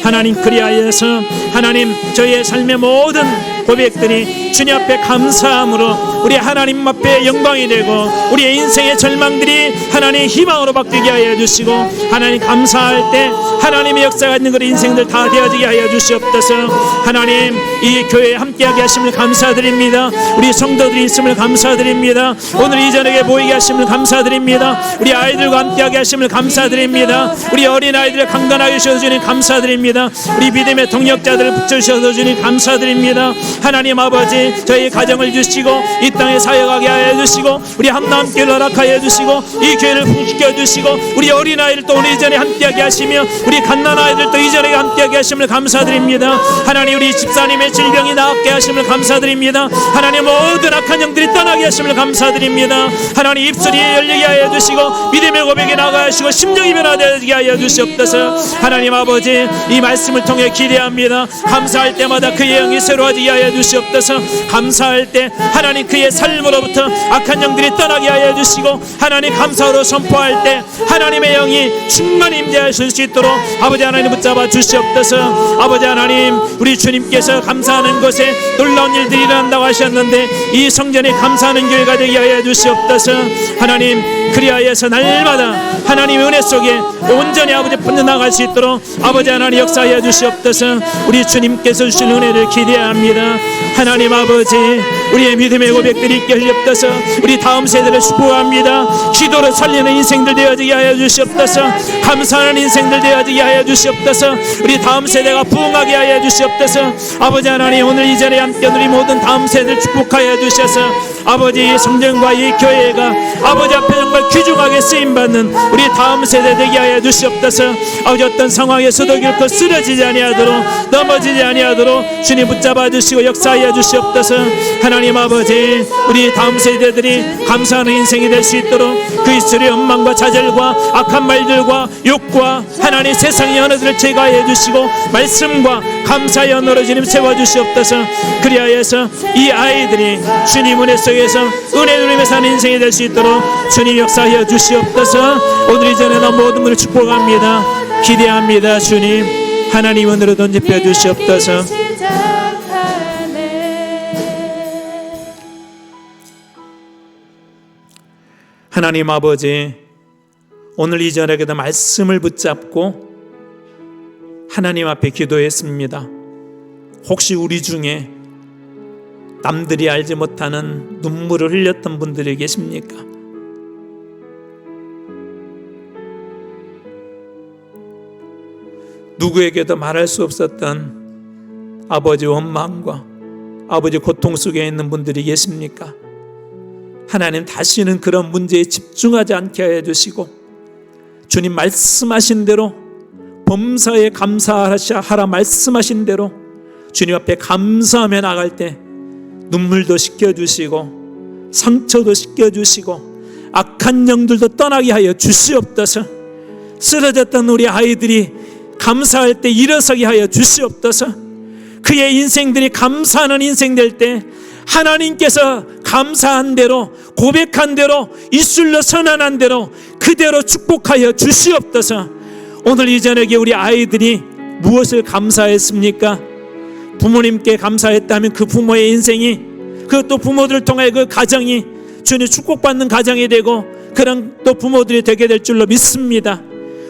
하나님 그리하여서 하나님 저희의 삶의 모든 고백들이 주님 앞에 감사함으로 우리 하나님 앞에 영광이 되고 우리의 인생의 절망들이 하나님 희망으로 바뀌게 하여 주시고 하나님 감사할 때 하나님의 역사가 있는 그런 인생들 다 되어지게 하여 주시옵소서. 하나님 이 교회에 함께하게 하심을 감사드립니다. 우리 성도들이 있음을 감사드립니다. 오늘 이 저녁에 모이게 하심을 감사드립니다. 우리 아이들과 함께하게 하심을 감사드립니다. 우리 어린아이들을 강건하게 주셔서 주님 감사드립니다. 우리 믿음의 동력자들을 붙여주셔서 주님 감사드립니다. 하나님 아버지 저희 가정을 주시고 이 땅에 사역하게 하여 주시고 우리 한마음교회를 허락하여 주시고 이 교회를 풍시켜 주시고 우리 어린아이들 또 오늘 이전에 함께하게 하시며 우리 갓난아이들 또 이전에 함께하게 하심을 감사드립니다. 하나님 우리 집사님의 질병이 나았게 하심을 감사드립니다. 하나님 모든 악한 영들이 떠나게 하심을 감사드립니다. 하나님 입술이 열리게 하여 주시고 믿음의 고백에 나가게 하시고 심령이 변화되게 하여 주시옵소서. 하나님 아버지 이 말씀을 통해 기대합니다. 감사할 때마다 그의 영이 새로워지게 하여 주시옵소서. 감사할 때 하나님 그의 삶으로부터 악한 영들이 떠나게 하여 주시고 하나님 감사로 선포할 때 하나님의 영이 충만히 임재하실 수 있도록 아버지 하나님 붙잡아 주시옵소서. 아버지 하나님 우리 주님께서 감사하는 곳에 놀라운 일들이 일어난다고 하셨는데 이 성전에 감사하는 교회가 되게 하여 주시옵소서. 하나님 그리하여서 날마다 하나님의 은혜 속에 온전히 아버지 뻗어나갈 수 있도록 아버지 하나님 역사하여 주시옵소서. 우리 주님께서 주실 은혜를 기대합니다. 하나님 아버지 우리의 믿음의 고백들이 있게 하옵소서. 우리 다음 세대를 축복합니다. 기도로 살리는 인생들 되어지게 하여 주시옵소서. 감사하는 인생들 되어지게 하여 주시옵소서. 우리 다음 세대가 부흥하게 하여 주시옵소서. 아버지 하나님 오늘 이 자리에 함께 우리 모든 다음 세대를 축복하여 주셔서 아버지 이 성전과 이 교회가 아버지 앞에 정말 귀중하게 쓰임받는 우리 다음 세대 되게 하여 주시옵소서. 아버지 어떤 상황에서도 결코 쓰러지지 아니하도록 넘어지지 아니하도록 주님 붙잡아 주시고 역사하여 주시옵소서. 하나님 아버지 우리 다음 세대들이 감사하는 인생이 될 수 있도록 그 입술의 원망과 좌절과 악한 말들과 욕과 하나님 세상의 언어들을 제거하여 주시고 말씀과 감사의 언어로 주님 세워주시옵소서. 그리하여서 이 아이들이 주님 은혜 속에서 은혜 누리며 사는 인생이 될 수 있도록 주님 역사하여 주시옵소서. 오늘 이전에 나 모든 분을 축복합니다. 기대합니다. 주님 하나님 은혜로 던집혀 주시옵소서. 하나님 아버지 오늘 이 저녁에도 말씀을 붙잡고 하나님 앞에 기도했습니다. 혹시 우리 중에 남들이 알지 못하는 눈물을 흘렸던 분들이 계십니까? 누구에게도 말할 수 없었던 아버지 원망과 아버지 고통 속에 있는 분들이 계십니까? 하나님 다시는 그런 문제에 집중하지 않게 하여 주시고 주님 말씀하신 대로 범사에 감사하라 말씀하신 대로 주님 앞에 감사하며 나갈 때 눈물도 씻겨주시고 상처도 씻겨주시고 악한 영들도 떠나게 하여 주시옵소서. 쓰러졌던 우리 아이들이 감사할 때 일어서게 하여 주시옵소서. 그의 인생들이 감사하는 인생 될 때 하나님께서 감사한 대로 고백한 대로 입술로 선언한 대로 그대로 축복하여 주시옵소서. 오늘 이 저녁에 우리 아이들이 무엇을 감사했습니까? 부모님께 감사했다면 그 부모의 인생이 그또 부모들을 통해 그 가정이 주님 축복받는 가정이 되고 그런 또 부모들이 되게 될 줄로 믿습니다.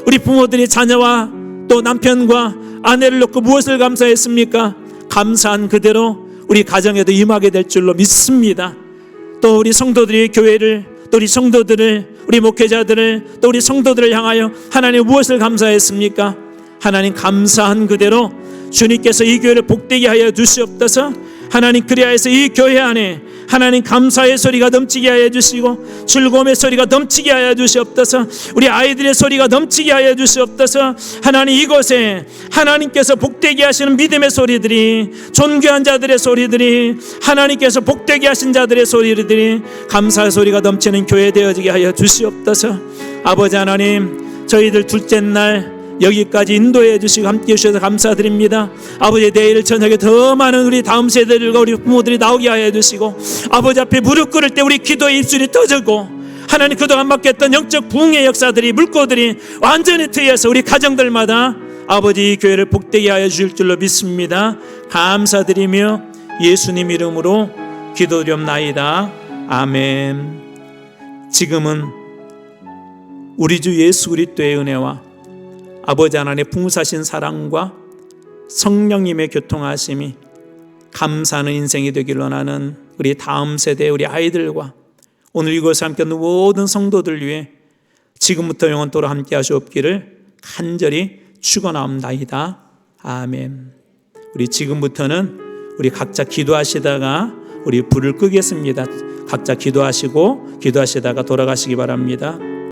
우리 부모들이 자녀와 또 남편과 아내를 놓고 무엇을 감사했습니까? 감사한 그대로 우리 가정에도 임하게 될 줄로 믿습니다. 또 우리 성도들이 교회를 또 우리 성도들을 우리 목회자들을 또 우리 성도들을 향하여 하나님 무엇을 감사했습니까? 하나님 감사한 그대로 주님께서 이 교회를 복되게 하여 주시옵소서. 하나님 그리하여서 이 교회 안에 하나님 감사의 소리가 넘치게 하여 주시고 즐거움의 소리가 넘치게 하여 주시옵소서. 우리 아이들의 소리가 넘치게 하여 주시옵소서. 하나님 이곳에 하나님께서 복되게 하시는 믿음의 소리들이 존귀한 자들의 소리들이 하나님께서 복되게 하신 자들의 소리들이 감사의 소리가 넘치는 교회 되어지게 하여 주시옵소서. 아버지 하나님 저희들 둘째 날 여기까지 인도해 주시고 함께해 주셔서 감사드립니다. 아버지 내일 저녁에 더 많은 우리 다음 세대들과 우리 부모들이 나오게 하여 주시고 아버지 앞에 무릎 꿇을 때 우리 기도의 입술이 터지고 하나님 그동안 맡겼던 영적 부흥의 역사들이 물꼬들이 완전히 트여서 우리 가정들마다 아버지 이 교회를 복되게 하여 주실 줄로 믿습니다. 감사드리며 예수님 이름으로 기도드리옵나이다. 아멘. 지금은 우리 주 예수 그리스도의 은혜와 아버지 하나님의 풍성하신 사랑과 성령님의 교통하심이 감사하는 인생이 되기를 원하는 우리 다음 세대 우리 아이들과 오늘 이곳에 함께하는 모든 성도들 위해 지금부터 영원토록 함께 하시옵기를 간절히 축원하옵나이다. 아멘. 우리 지금부터는 우리 각자 기도하시다가 우리 불을 끄겠습니다. 각자 기도하시고 기도하시다가 돌아가시기 바랍니다.